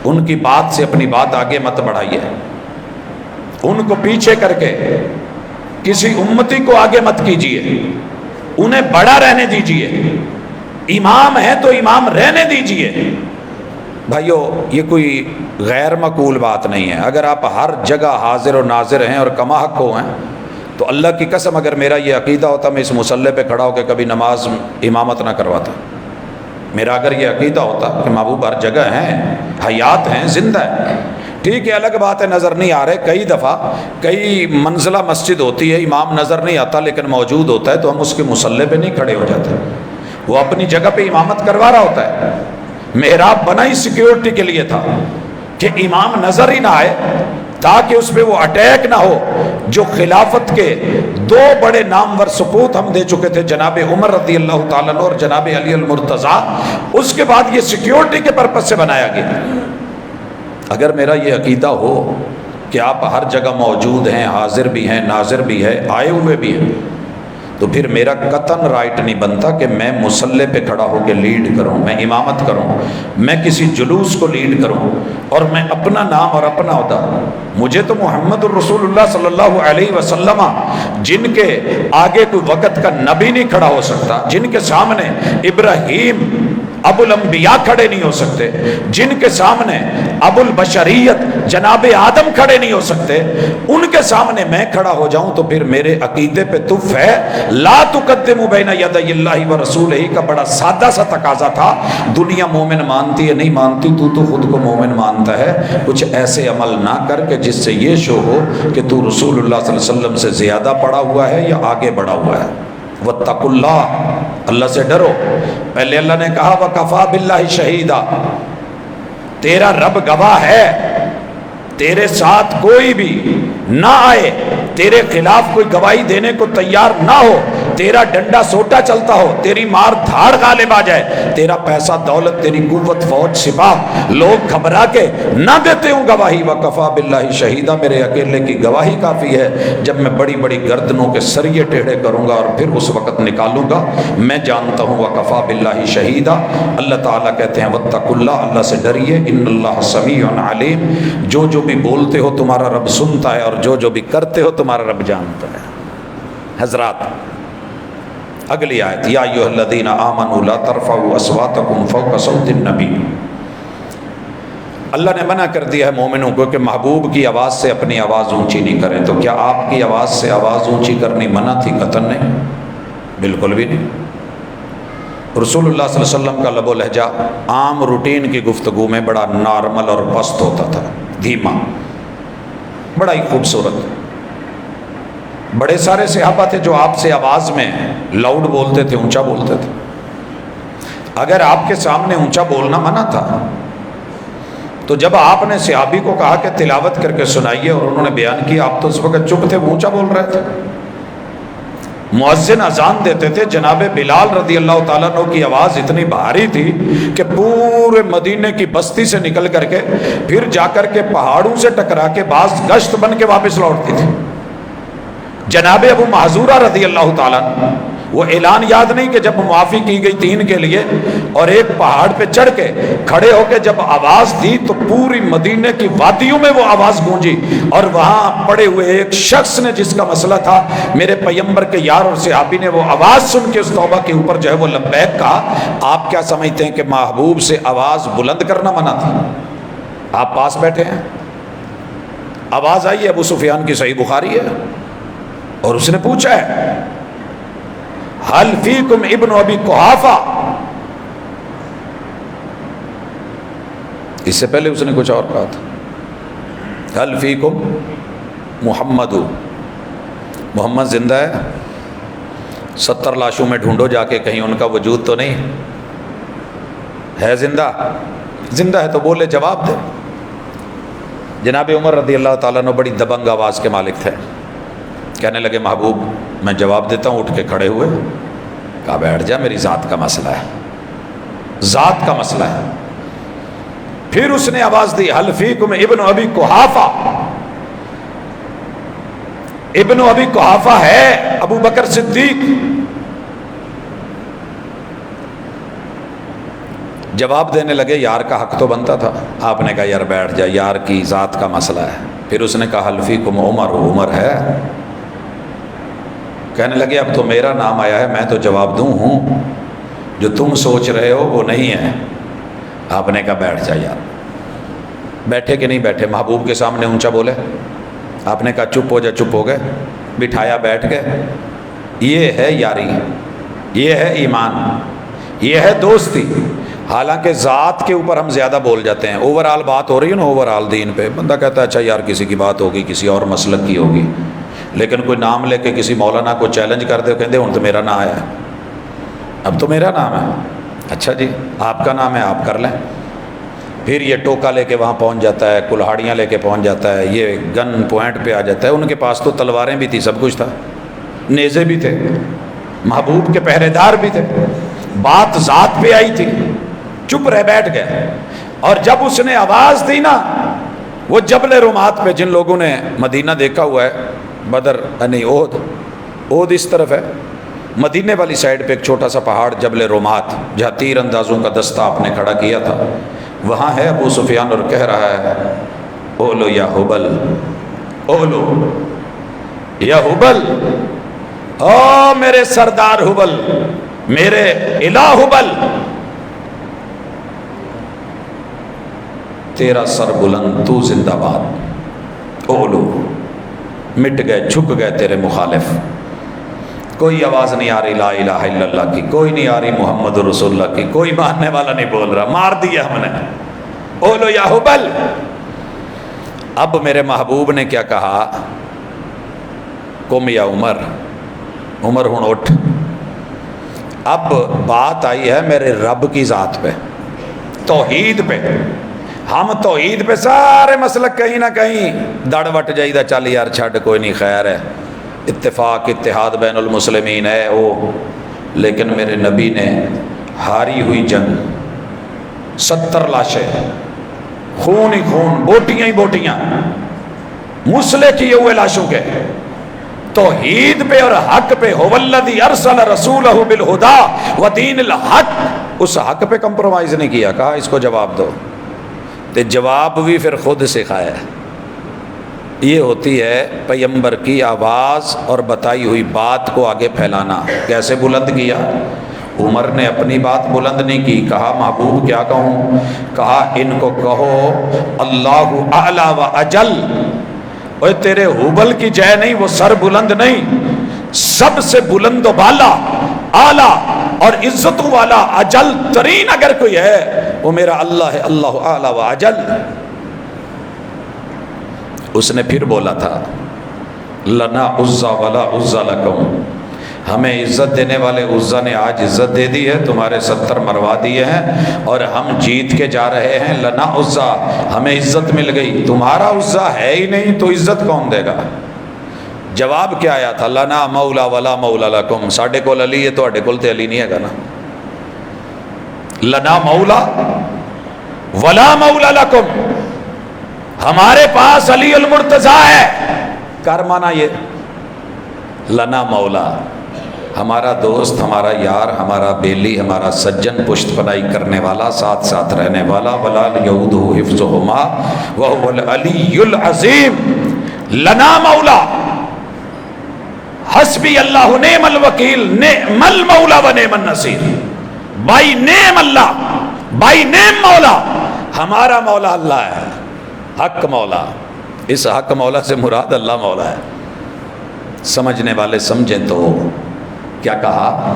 ان کی بات سے اپنی بات آگے مت بڑھائیے، ان کو پیچھے کر کے کسی امتی کو آگے مت کیجیے، انہیں بڑا رہنے دیجیے، امام ہے تو امام رہنے دیجیے۔ بھائیو یہ کوئی غیر معقول بات نہیں ہے۔ اگر آپ ہر جگہ حاضر و ناظر ہیں اور کما حق ہو ہیں تو اللہ کی قسم اگر میرا یہ عقیدہ ہوتا میں اس مصلی پہ کھڑا ہو کے کبھی نماز امامت نہ کرواتا۔ میرا اگر یہ عقیدہ ہوتا کہ محبوب ہر جگہ ہیں، حیات ہیں، زندہ ہیں، ٹھیک ہے الگ بات ہے نظر نہیں آ رہے، کئی دفعہ کئی منزلہ مسجد ہوتی ہے امام نظر نہیں آتا لیکن موجود ہوتا ہے تو ہم اس کے مصلی پہ نہیں کھڑے ہو جاتے، وہ اپنی جگہ پہ امامت کروا رہا ہوتا ہے۔ محراب بنا ہی سیکیورٹی کے لیے تھا کہ امام نظر ہی نہ آئے تاکہ اس پہ وہ اٹیک نہ ہو۔ جو خلافت کے دو بڑے نامور سپوت ہم دے چکے تھے، جناب عمر رضی اللہ تعالیٰ عنہ اور جناب علی المرتضیٰ، اس کے بعد یہ سیکیورٹی کے پرپس سے بنایا گیا۔ اگر میرا یہ عقیدہ ہو کہ آپ ہر جگہ موجود ہیں، حاضر بھی ہیں، ناظر بھی ہے، آئے ہوئے بھی ہیں، تو پھر میرا قطعاً رائٹ نہیں بنتا کہ میں مصلی پہ کھڑا ہو کے لیڈ کروں، میں امامت کروں، میں کسی جلوس کو لیڈ کروں اور میں اپنا نام اور اپنا عہدہ. مجھے تو محمد الرسول اللہ صلی اللہ علیہ وسلم جن کے آگے کوئی وقت کا نبی نہیں کھڑا ہو سکتا، جن کے سامنے ابراہیم ابو الانبیاء کھڑے نہیں ہو سکتے، جن کے سامنے ابو البشریت جناب آدم کھڑے نہیں ہو سکتے، ان کے سامنے میں کھڑا ہو جاؤں تو پھر میرے عقیدے پہ تف ہے. لا تقدموا بین یدی اللہ ورسولہ کا بڑا سادہ سا تقاضا تھا. دنیا مومن مانتی ہے نہیں مانتی، تو خود کو مومن مانتا ہے. کچھ ایسے عمل نہ کر کے جس سے یہ شو ہو کہ تو رسول اللہ صلی اللہ علیہ وسلم سے زیادہ پڑا ہوا ہے یا آگے بڑھا ہوا ہے. واتقوا اللہ، اللہ سے ڈرو. پہلے اللہ نے کہا وکفیٰ باللہ شہیدا، تیرا رب گواہ ہے. تیرے ساتھ کوئی بھی نہ آئے، تیرے خلاف کوئی گواہی دینے کو تیار نہ ہو، تیرا ڈنڈا سوٹا چلتا ہو، تیری مار دھاڑ غالب آ جائے، تیرا پیسہ دولت، تیری قوت فوج سپاہ لوگ گھبرا کے نہ دیتے ہوں گواہی. وکفیٰ باللہ شہیدا، میرے اکیلے کی گواہی کافی ہے. جب میں بڑی بڑی گردنوں کے سریے ٹیڑھے کروں گا اور پھر اس وقت نکالوں گا، میں جانتا ہوں. وکفیٰ باللہ شہیدا. اللہ تعالیٰ کہتے ہیں واتقوا اللہ، اللہ سے ڈریے. ان اللہ سمیع علیم، جو بھی بولتے ہو تمہارا رب سنتا ہے اور جو بھی کرتے ہو تمہارا رب جانتا ہے. حضرات اگلی آیت، یا ایھا الذین آمنوا لا ترفعوا اصواتکم فوق صوت النبی. اللہ نے منع کر دیا ہے مومنوں کو کہ محبوب کی آواز سے اپنی آواز اونچی نہیں کریں. تو کیا آپ کی آواز سے آواز اونچی کرنی منع تھی؟ قطعاً نہیں، بالکل بھی نہیں. رسول اللہ صلی اللہ علیہ وسلم کا لب و لہجہ عام روٹین کی گفتگو میں بڑا نارمل اور پست ہوتا تھا، دھیما، بڑا ہی خوبصورت. بڑے سارے صحابہ تھے جو آپ سے آواز میں لاؤڈ بولتے تھے، اونچا بولتے تھے. اگر آپ کے سامنے اونچا بولنا منع تھا تو جب آپ نے صحابی کو کہا کہ تلاوت کر کے سنائیے اور انہوں نے بیان کیا، آپ تو اس وقت چپ تھے، اونچا بول رہے تھے. مؤذن اذان دیتے تھے، جناب بلال رضی اللہ تعالیٰ عنہ کی آواز اتنی بھاری تھی کہ پورے مدینے کی بستی سے نکل کر کے پھر جا کر کے پہاڑوں سے ٹکرا کے بعض گشت بن کے واپس لوٹتی تھی. جناب ابو محذورہ رضی اللہ تعالیٰ عنہ، وہ اعلان یاد نہیں کہ جب معافی کی گئی 3 کے لیے اور ایک پہاڑ پہ چڑھ کے کھڑے ہو کے جب آواز دی تو پوری مدینے کی وادیوں میں وہ آواز گونجی، اور وہاں پڑے ہوئے ایک شخص نے جس کا مسئلہ تھا میرے پیغمبر کے یار اور صحابی نے وہ آواز سن کے اس توبہ کے اوپر جو ہے وہ لبیک کہا. آپ کیا سمجھتے ہیں کہ محبوب سے آواز بلند کرنا منع تھا؟ آپ پاس بیٹھے ہیں، آواز آئی ہے، ابو سفیان کی صحیح بخاری ہے، اور اس نے پوچھا ہے حل فیکم ابن ابی قحافہ. اس سے پہلے اس نے کچھ اور کہا تھا، حل فیکم محمد، محمد زندہ ہے؟ 70 لاشوں میں ڈھونڈو جا کے، کہیں ان کا وجود تو نہیں ہے. زندہ زندہ ہے تو بولے، جواب دے. جناب عمر رضی اللہ تعالیٰ عنہ بڑی دبنگ آواز کے مالک تھے. کہنے لگے محبوب میں جواب دیتا ہوں. اٹھ کے کھڑے ہوئے، کہا بیٹھ جا، میری ذات کا مسئلہ ہے، ذات کا مسئلہ ہے. پھر اس نے آواز دی حل فیکم ابن ابی قحافہ. ابن ابی قحافہ ہے ابو بکر صدیق. جواب دینے لگے، یار کا حق تو بنتا تھا. آپ نے کہا یار بیٹھ جا، یار کی ذات کا مسئلہ ہے. پھر اس نے کہا حل فیکم عمر، عمر ہے. کہنے لگے اب تو میرا نام آیا ہے، میں تو جواب دوں ہوں، جو تم سوچ رہے ہو وہ نہیں ہے. آپ نے کہا بیٹھ جا یار. بیٹھے کہ نہیں بیٹھے؟ محبوب کے سامنے اونچا بولے. آپ نے کہا چپ ہو جا. چپ ہو گئے، بٹھایا، بیٹھ گئے. یہ ہے یاری، یہ ہے ایمان، یہ ہے دوستی. حالانکہ ذات کے اوپر ہم زیادہ بول جاتے ہیں. اوور آل بات ہو رہی ہے نا، اوور آل دین پہ، بندہ کہتا ہے اچھا یار کسی کی بات ہوگی، کسی اور مسلک کی ہوگی. لیکن کوئی نام لے کے کسی مولانا کو چیلنج کر دے، کہتے ہوں تو میرا نام آیا ہے، اب تو میرا نام ہے. اچھا جی آپ کا نام ہے، آپ کر لیں. پھر یہ ٹوکا لے کے وہاں پہنچ جاتا ہے، کلہاڑیاں لے کے پہنچ جاتا ہے، یہ گن پوائنٹ پہ آ جاتا ہے. ان کے پاس تو تلواریں بھی تھی، سب کچھ تھا، نیزے بھی تھے، محبوب کے پہرے دار بھی تھے. بات ذات پہ آئی تھی، چپ رہ بیٹھ گئے. اور جب اس نے آواز دی نا، وہ جبل رمات پہ، جن لوگوں نے مدینہ دیکھا ہوا ہے، بدر نہیں، احد اس طرف ہے، مدینے والی سائڈ پہ ایک چھوٹا سا پہاڑ جبل رومات جہاں تیر اندازوں کا دستہ آپ نے کھڑا کیا تھا، وہاں ہے ابو سفیان اور کہہ رہا ہے اولو یا حبل، اولو یا حبل، او میرے سردار حبل، میرے الہ حبل، تیرا سر بلند، تو زندہ باد۔ اولو، مٹ گئے، جھک گئے تیرے مخالف، کوئی آواز نہیں آ رہی لا الہ الا اللہ کی، کوئی نہیں آ رہی محمد رسول اللہ کی، کوئی ماننے والا نہیں بول رہا، مار دیا ہم نے۔ اولو یا حبل۔ اب میرے محبوب نے کیا کہا؟ قم یا عمر، عمر ہن اٹھ۔ اب بات آئی ہے میرے رب کی ذات پہ، توحید پہ۔ ہم توحید پہ سارے مسلک کہیں نہ کہیں دڑ وٹ جائی دا، چل یار چھڈ کوئی نہیں، خیر ہے، اتفاق اتحاد بین المسلمین ہے وہ، لیکن میرے نبی نے ہاری ہوئی جنگ، 70 لاشیں، خون ہی خون، بوٹیاں ہی بوٹیاں، مسلح کیے ہوئے لاشوں کے، توحید پہ اور حق پہ، هو الذی ارسل رسولہ بالہدی ودین الحق، اس حق پہ کمپرومائز نہیں کیا، کہا اس کو جواب دو، تے جواب بھی پھر خود سکھایا ہے۔ یہ ہوتی ہے پیغمبر کی آواز اور بتائی ہوئی بات کو آگے پھیلانا۔ کیسے بلند کیا؟ عمر نے اپنی بات بلند نہیں کی، کہا محبوب کیا کہوں؟ کہا ان کو کہو اللہ اعلی و اجل، اوے تیرے حبل کی جے نہیں، وہ سر بلند نہیں، سب سے بلند و بالا، اعلی اور عزتوں والا، اجل ترین اگر کوئی ہے وہ میرا اللہ ہے، اللہ اعلی و اجل۔ اس نے پھر بولا تھا لنا عزا ولا عزا لکم، ہمیں عزت دینے والے عزا نے آج عزت دے دی ہے، تمہارے 70 مروا دیے ہیں اور ہم جیت کے جا رہے ہیں، لنا عزا، ہمیں عزت مل گئی، تمہارا عزا ہے ہی نہیں تو عزت کون دے گا؟ جواب کیا آیا تھا؟ لنا مولا ولا مولا لکم، ساڈے کول علی ہے، تواڈے کول تے علی نہیں ہے گا نا، لنا مولا ولا مولا لکم، ہمارے پاس علی المرتضیٰ ہے، کر مانا یہ لنا مولا، ہمارا دوست، ہمارا یار، ہمارا بیلی، ہمارا سجن، پشت پنائی کرنے والا، ساتھ ساتھ رہنے والا، ولا یعودہ حفظہما وہو العلی العظیم، لنا مولا، حسبی اللہ نعم الوکیل، نعم المولا و نعم النصیر، بائی نعم اللہ، بائی نعم مولا، ہمارا مولا اللہ ہے، حق مولا۔ اس حق مولا سے مراد اللہ مولا ہے۔ سمجھنے والے سمجھیں تو کیا کہا؟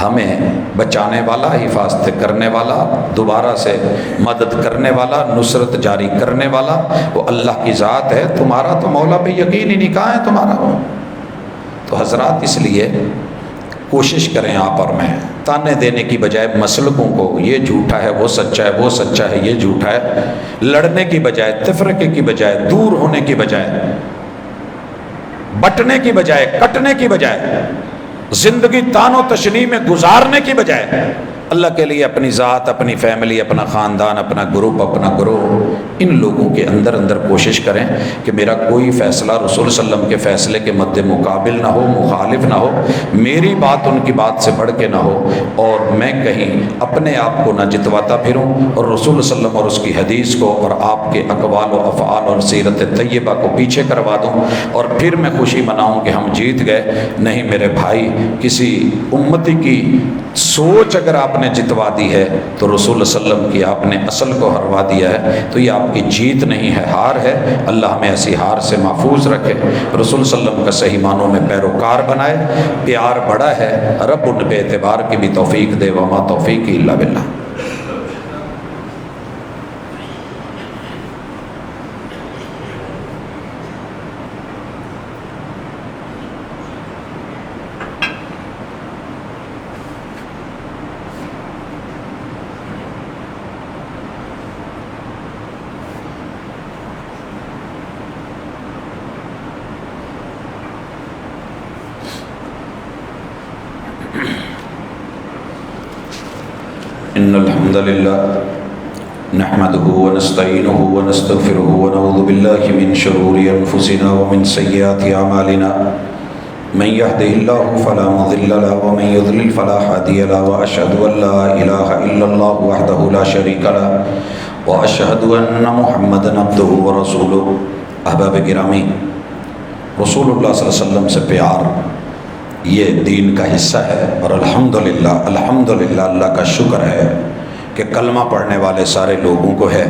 ہمیں بچانے والا، حفاظت کرنے والا، دوبارہ سے مدد کرنے والا، نصرت جاری کرنے والا وہ اللہ کی ذات ہے، تمہارا تو مولا پہ یقین ہی نہیں، کہاں ہے تمہارا وہ؟ تو حضرات اس لیے کوشش کریں آپ اور میں، تانے دینے کی بجائے مسلکوں کو، یہ جھوٹا ہے وہ سچا ہے، وہ سچا ہے یہ جھوٹا ہے، لڑنے کی بجائے، تفرقے کی بجائے، دور ہونے کی بجائے، بٹنے کی بجائے، کٹنے کی بجائے، زندگی تان و تشنیع میں گزارنے کی بجائے اللہ کے لیے اپنی ذات، اپنی فیملی، اپنا خاندان، اپنا گروپ، اپنا گروہ، ان لوگوں کے اندر کوشش کریں کہ میرا کوئی فیصلہ رسول صلی اللہ علیہ وسلم کے فیصلے کے مد مقابل نہ ہو، مخالف نہ ہو، میری بات ان کی بات سے بڑھ کے نہ ہو، اور میں کہیں اپنے آپ کو نہ جتواتا پھروں اور رسول صلی اللہ علیہ وسلم اور اس کی حدیث کو اور آپ کے اقوال و افعال اور سیرت طیبہ کو پیچھے کروا دوں اور پھر میں خوشی مناؤں کہ ہم جیت گئے۔ نہیں میرے بھائی، کسی امتی کی سوچ اگر آپ نے جتوا دی ہے تو رسول اللہ صلی اللہ علیہ وسلم کی آپ نے اصل کو ہروا دیا ہے، تو یہ آپ کی جیت نہیں ہے، ہار ہے۔ اللہ ہمیں ایسی ہار سے محفوظ رکھے، رسول صلی اللہ علیہ وسلم کا صحیح معنوں میں پیروکار بنائے۔ پیار بڑا ہے، رب ان بے اعتبار کی بھی توفیق دے، وما توفیق الا باللہ۔ ان الحمد للہ نحمده ونستعینه ونستغفره ونعوذ باللہ من شرور انفسنا ومن سیئات اعمالنا من يهده الله فلا مضل له ومن يضلل فلا هادي له وأشهد أن لا إله إلا الله وحده لا شريك له وأشهد أن محمدا عبده ورسوله. احباب گرامی، رسول اللہ صلی اللہ علیہ وسلم سے پیار یہ دین کا حصہ ہے، اور الحمدللہ اللہ کا شکر ہے کہ کلمہ پڑھنے والے سارے لوگوں کو ہے.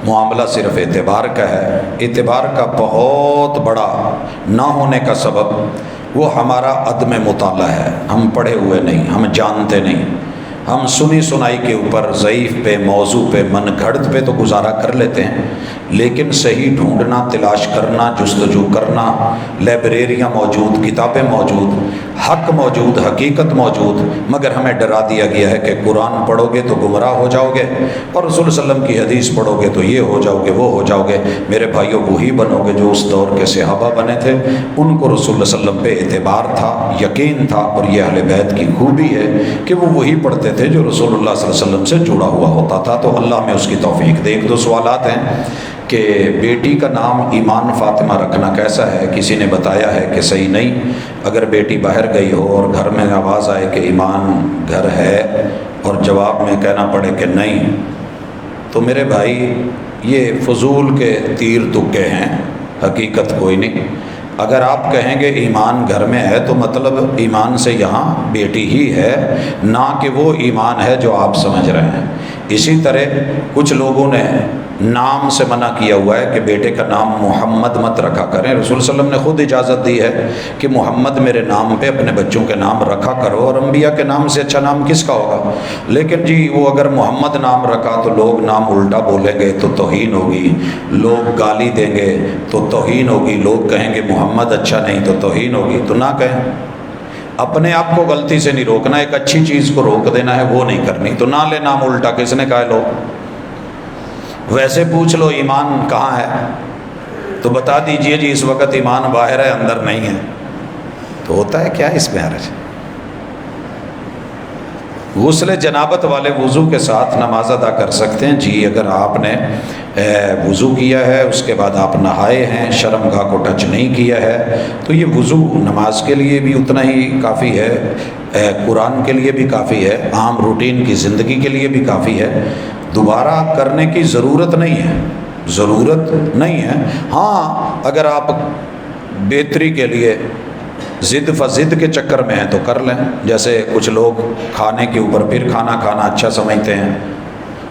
معاملہ صرف اعتبار کا ہے. اعتبار کا بہت بڑا نہ ہونے کا سبب وہ ہمارا عدم مطالعہ ہے. ہم پڑھے ہوئے نہیں، ہم جانتے نہیں، ہم سنی سنائی کے اوپر ضعیف پہ، موضوع پہ، من گھڑت پہ تو گزارا کر لیتے ہیں، لیکن صحیح ڈھونڈنا، تلاش کرنا، جستجو کرنا، لائبریریاں موجود، کتابیں موجود، حق موجود، حقیقت موجود، مگر ہمیں ڈرا دیا گیا ہے کہ قرآن پڑھو گے تو گمراہ ہو جاؤ گے، اور رسول صلی اللہ علیہ وسلم کی حدیث پڑھو گے تو یہ ہو جاؤ گے، وہ ہو جاؤ گے. میرے بھائیوں، وہی بنو گے جو اس دور کے صحابہ بنے تھے. ان کو رسول اللہ صلی اللہ علیہ وسلم پہ اعتبار تھا، یقین تھا، اور یہ اہل بیت کی خوبی ہے کہ وہ وہی پڑھتے تھے جو رسول اللہ صلی اللہ علیہ وسلم سے جڑا ہوا ہوتا تھا. تو اللہ میں اس کی توفیق دے. ایک دو سوالات ہیں کہ بیٹی کا نام ایمان فاطمہ رکھنا کیسا ہے؟ کسی نے بتایا ہے کہ صحیح نہیں. اگر بیٹی باہر گئی ہو اور گھر میں آواز آئے کہ ایمان گھر ہے اور جواب میں کہنا پڑے کہ نہیں، تو میرے بھائی یہ فضول کے تیر تکے ہیں، حقیقت کوئی نہیں. اگر آپ کہیں گے ایمان گھر میں ہے تو مطلب ایمان سے یہاں بیٹی ہی ہے، نہ کہ وہ ایمان ہے جو آپ سمجھ رہے ہیں. اسی طرح کچھ لوگوں نے نام سے منع کیا ہوا ہے کہ بیٹے کا نام محمد مت رکھا کریں. رسول صلی اللہ علیہ وسلم نے خود اجازت دی ہے کہ محمد میرے نام پہ اپنے بچوں کے نام رکھا کرو، اور انبیاء کے نام سے اچھا نام کس کا ہوگا؟ لیکن جی وہ اگر محمد نام رکھا تو لوگ نام الٹا بولیں گے تو توہین ہوگی، لوگ گالی دیں گے تو توہین ہوگی، لوگ کہیں گے محمد اچھا نہیں تو توہین ہوگی. تو نہ کہیں. اپنے آپ کو غلطی سے نہیں روکنا، ایک اچھی چیز کو روک دینا ہے، وہ نہیں کرنی. تو نہ لے نام الٹا. کس نے کہا لو؟ ویسے پوچھ لو ایمان کہاں ہے تو بتا دیجئے جی اس وقت ایمان باہر ہے، اندر نہیں ہے. تو ہوتا ہے کیا اس میں حرج؟ غسل جنابت والے وضو کے ساتھ نماز ادا کر سکتے ہیں. جی اگر آپ نے وضو کیا ہے، اس کے بعد آپ نہائے ہیں، شرم گاہ کو ٹچ نہیں کیا ہے، تو یہ وضو نماز کے لیے بھی اتنا ہی کافی ہے، قرآن کے لیے بھی کافی ہے، عام روٹین کی زندگی کے لیے بھی کافی ہے. دوبارہ کرنے کی ضرورت نہیں ہے، ضرورت نہیں ہے. ہاں اگر آپ بہتری کے لیے ضد فضد کے چکر میں ہیں تو کر لیں. جیسے کچھ لوگ کھانے کے اوپر پھر کھانا کھانا اچھا سمجھتے ہیں،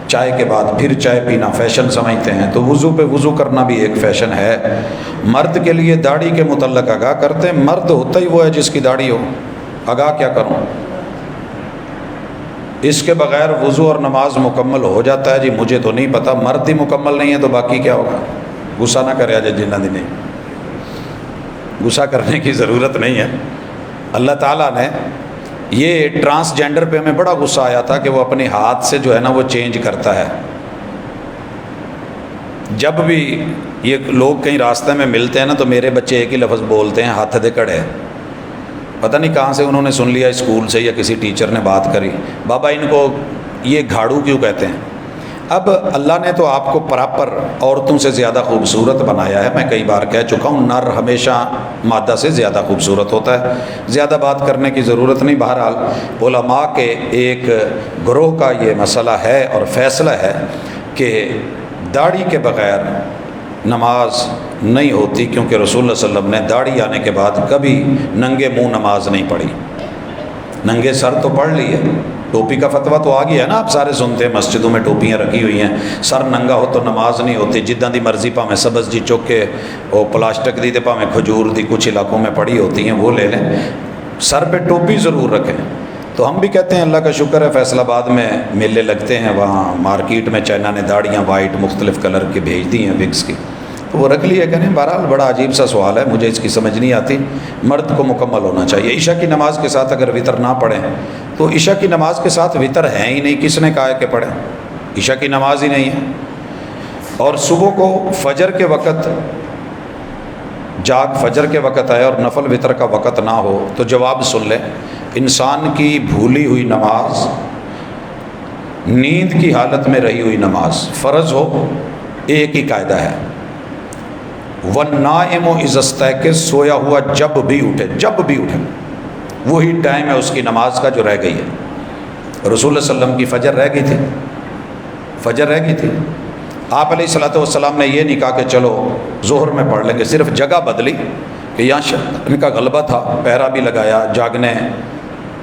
چائے کے بعد پھر چائے پینا فیشن سمجھتے ہیں، تو وضو پہ وضو کرنا بھی ایک فیشن ہے. مرد کے لیے داڑھی کے متعلق آگاہ کرتے ہیں. مرد ہوتا ہی وہ ہے جس کی داڑھی ہو، آگاہ کیا کروں؟ اس کے بغیر وضو اور نماز مکمل ہو جاتا ہے. جی مجھے تو نہیں پتہ، مرد ہی مکمل نہیں ہے تو باقی کیا ہوگا؟ غصہ نہ کرے آج جنہ دن، غصہ کرنے کی ضرورت نہیں ہے. اللہ تعالیٰ نے یہ ٹرانسجینڈر پہ ہمیں بڑا غصہ آیا تھا کہ وہ اپنے ہاتھ سے جو ہے نا وہ چینج کرتا ہے. جب بھی یہ لوگ کہیں راستے میں ملتے ہیں نا تو میرے بچے ایک ہی لفظ بولتے ہیں، ہاتھ دے کڑے. پتہ نہیں کہاں سے انہوں نے سن لیا، اسکول سے یا کسی ٹیچر نے بات کری، بابا ان کو یہ گھاڑو کیوں کہتے ہیں؟ اب اللہ نے تو آپ کو پراپر عورتوں سے زیادہ خوبصورت بنایا ہے. میں کئی بار کہہ چکا ہوں، نر ہمیشہ مادہ سے زیادہ خوبصورت ہوتا ہے. زیادہ بات کرنے کی ضرورت نہیں. بہرحال علماء کے ایک گروہ کا یہ مسئلہ ہے اور فیصلہ ہے کہ داڑھی کے بغیر نماز نہیں ہوتی، کیونکہ رسول اللہ صلی اللہ علیہ وسلم نے داڑھی آنے کے بعد کبھی ننگے منہ نماز نہیں پڑھی. ننگے سر تو پڑھ لی ہے. ٹوپی کا فتویٰ تو آ گیا ہے نا، آپ سارے سنتے ہیں، مسجدوں میں ٹوپیاں رکھی ہوئی ہیں. سر ننگا ہو تو نماز نہیں ہوتی. جداں دی مرضی پاویں سبز جی چک کے وہ پلاسٹک دی تے پاویں کھجور دی کچھ علاقوں میں پڑی ہوتی ہیں، وہ لے لیں. سر پہ ٹوپی ضرور رکھیں. تو ہم بھی کہتے ہیں اللہ کا شکر ہے فیصل آباد میں میلے لگتے ہیں، وہاں مارکیٹ میں چائنا نے داڑیاں وائٹ مختلف کلر کی بھیج دی ہیں وگس کی، تو وہ رکھ لی ہے کہ نہیں. بہرحال بڑا عجیب سا سوال ہے، مجھے اس کی سمجھ نہیں آتی. مرد کو مکمل ہونا چاہیے. عشاء کی نماز کے ساتھ اگر وطر نہ پڑھیں تو عشاء کی نماز کے ساتھ وطر ہے ہی نہیں. کس نے کہا ہے کہ پڑھیں؟ عشاء کی نماز ہی نہیں ہے. اور صبح کو فجر کے وقت جاگ فجر کے وقت آئے اور نفل وطر کا وقت نہ ہو تو جواب سن لیں. انسان کی بھولی ہوئی نماز، نیند کی حالت میں رہی ہوئی نماز فرض ہو، ایک ہی قاعدہ ہے. والنائم اذا استيقظ، سویا ہوا جب بھی اٹھے، جب بھی اٹھے، وہی ٹائم ہے اس کی نماز کا جو رہ گئی ہے۔ رسول اللہ صلی اللہ علیہ وسلم کی فجر رہ گئی تھی، فجر رہ گئی تھی، آپ علیہ الصلوۃ والسلام نے یہ نہیں کہا کہ چلو ظہر میں پڑھ لیں گے، صرف جگہ بدلی کہ یہاں ان کا غلبہ تھا، پہرا بھی لگایا، جاگنے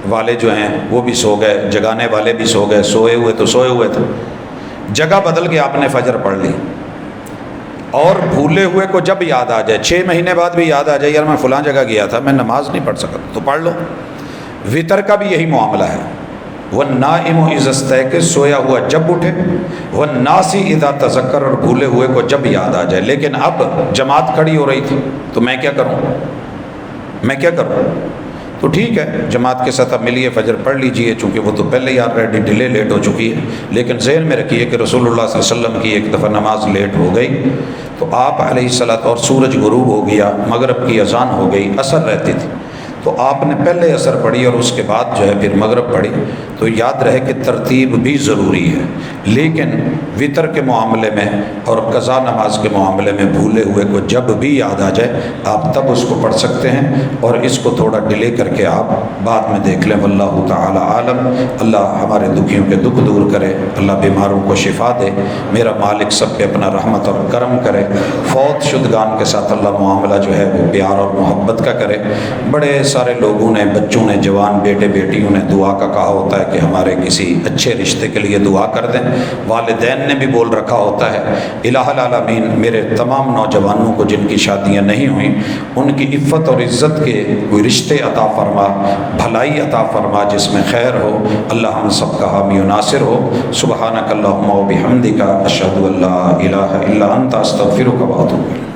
والے جو ہیں وہ بھی سو گئے، جگانے والے بھی سو گئے، سوئے ہوئے تو سوئے ہوئے تھے، جگہ بدل کے آپ نے فجر پڑھ لی۔ اور بھولے ہوئے کو جب یاد آ جائے، 6 مہینے بعد بھی یاد آ جائے یار میں فلاں جگہ گیا تھا، میں نماز نہیں پڑھ سکا، تو پڑھ لو۔ وطر کا بھی یہی معاملہ ہے، والنائم اذا استيقظ، سویا ہوا جب اٹھے، والناسی اذا تذکر، اور بھولے ہوئے کو جب یاد آ جائے۔ لیکن اب جماعت کھڑی ہو رہی تھی تو میں کیا کروں، میں کیا کروں؟ تو ٹھیک ہے جماعت کے ساتھ اب ملیے، فجر پڑھ لیجئے، چونکہ وہ تو پہلے ہی آلریڈی ڈیلے لیٹ ہو چکی ہے، لیکن ذہن میں رکھیے کہ رسول اللہ صلی اللہ علیہ وسلم کی ایک دفعہ نماز لیٹ ہو گئی تو آپ علیہ الصلوۃ، اور سورج غروب ہو گیا، مغرب کی اذان ہو گئی، عصر رہتی تھی، تو آپ نے پہلے عصر پڑھی اور اس کے بعد جو ہے پھر مغرب پڑھی۔ تو یاد رہے کہ ترتیب بھی ضروری ہے، لیکن وطر کے معاملے میں اور قضا نماز کے معاملے میں بھولے ہوئے کو جب بھی یاد آ جائے آپ تب اس کو پڑھ سکتے ہیں، اور اس کو تھوڑا ڈیلے کر کے آپ بعد میں دیکھ لیں۔ واللہ تعالی عالم۔ اللہ ہمارے دکھیوں کے دکھ دور کرے، اللہ بیماروں کو شفا دے، میرا مالک سب پہ اپنا رحمت اور کرم کرے، فوت شدگان کے ساتھ اللہ معاملہ جو ہے وہ پیار اور محبت کا کرے۔ بڑے سارے لوگوں نے، بچوں نے، جوان بیٹے بیٹیوں نے دعا کا کہا ہوتا ہے کہ ہمارے کسی اچھے رشتے کے لیے دعا کر دیں، والدین نے بھی بول رکھا ہوتا ہے۔ الہ العالمین میرے تمام نوجوانوں کو جن کی شادیاں نہیں ہوئیں ان کی عفت اور عزت کے کوئی رشتے عطا فرما، بھلائی عطا فرما جس میں خیر ہو، اللہ ہم سب کا حامی و ناصر ہو۔ سبحانک اللہم و بحمدک، اشہد ان لا الہ الا انت، استغفرک و اتوب الیک۔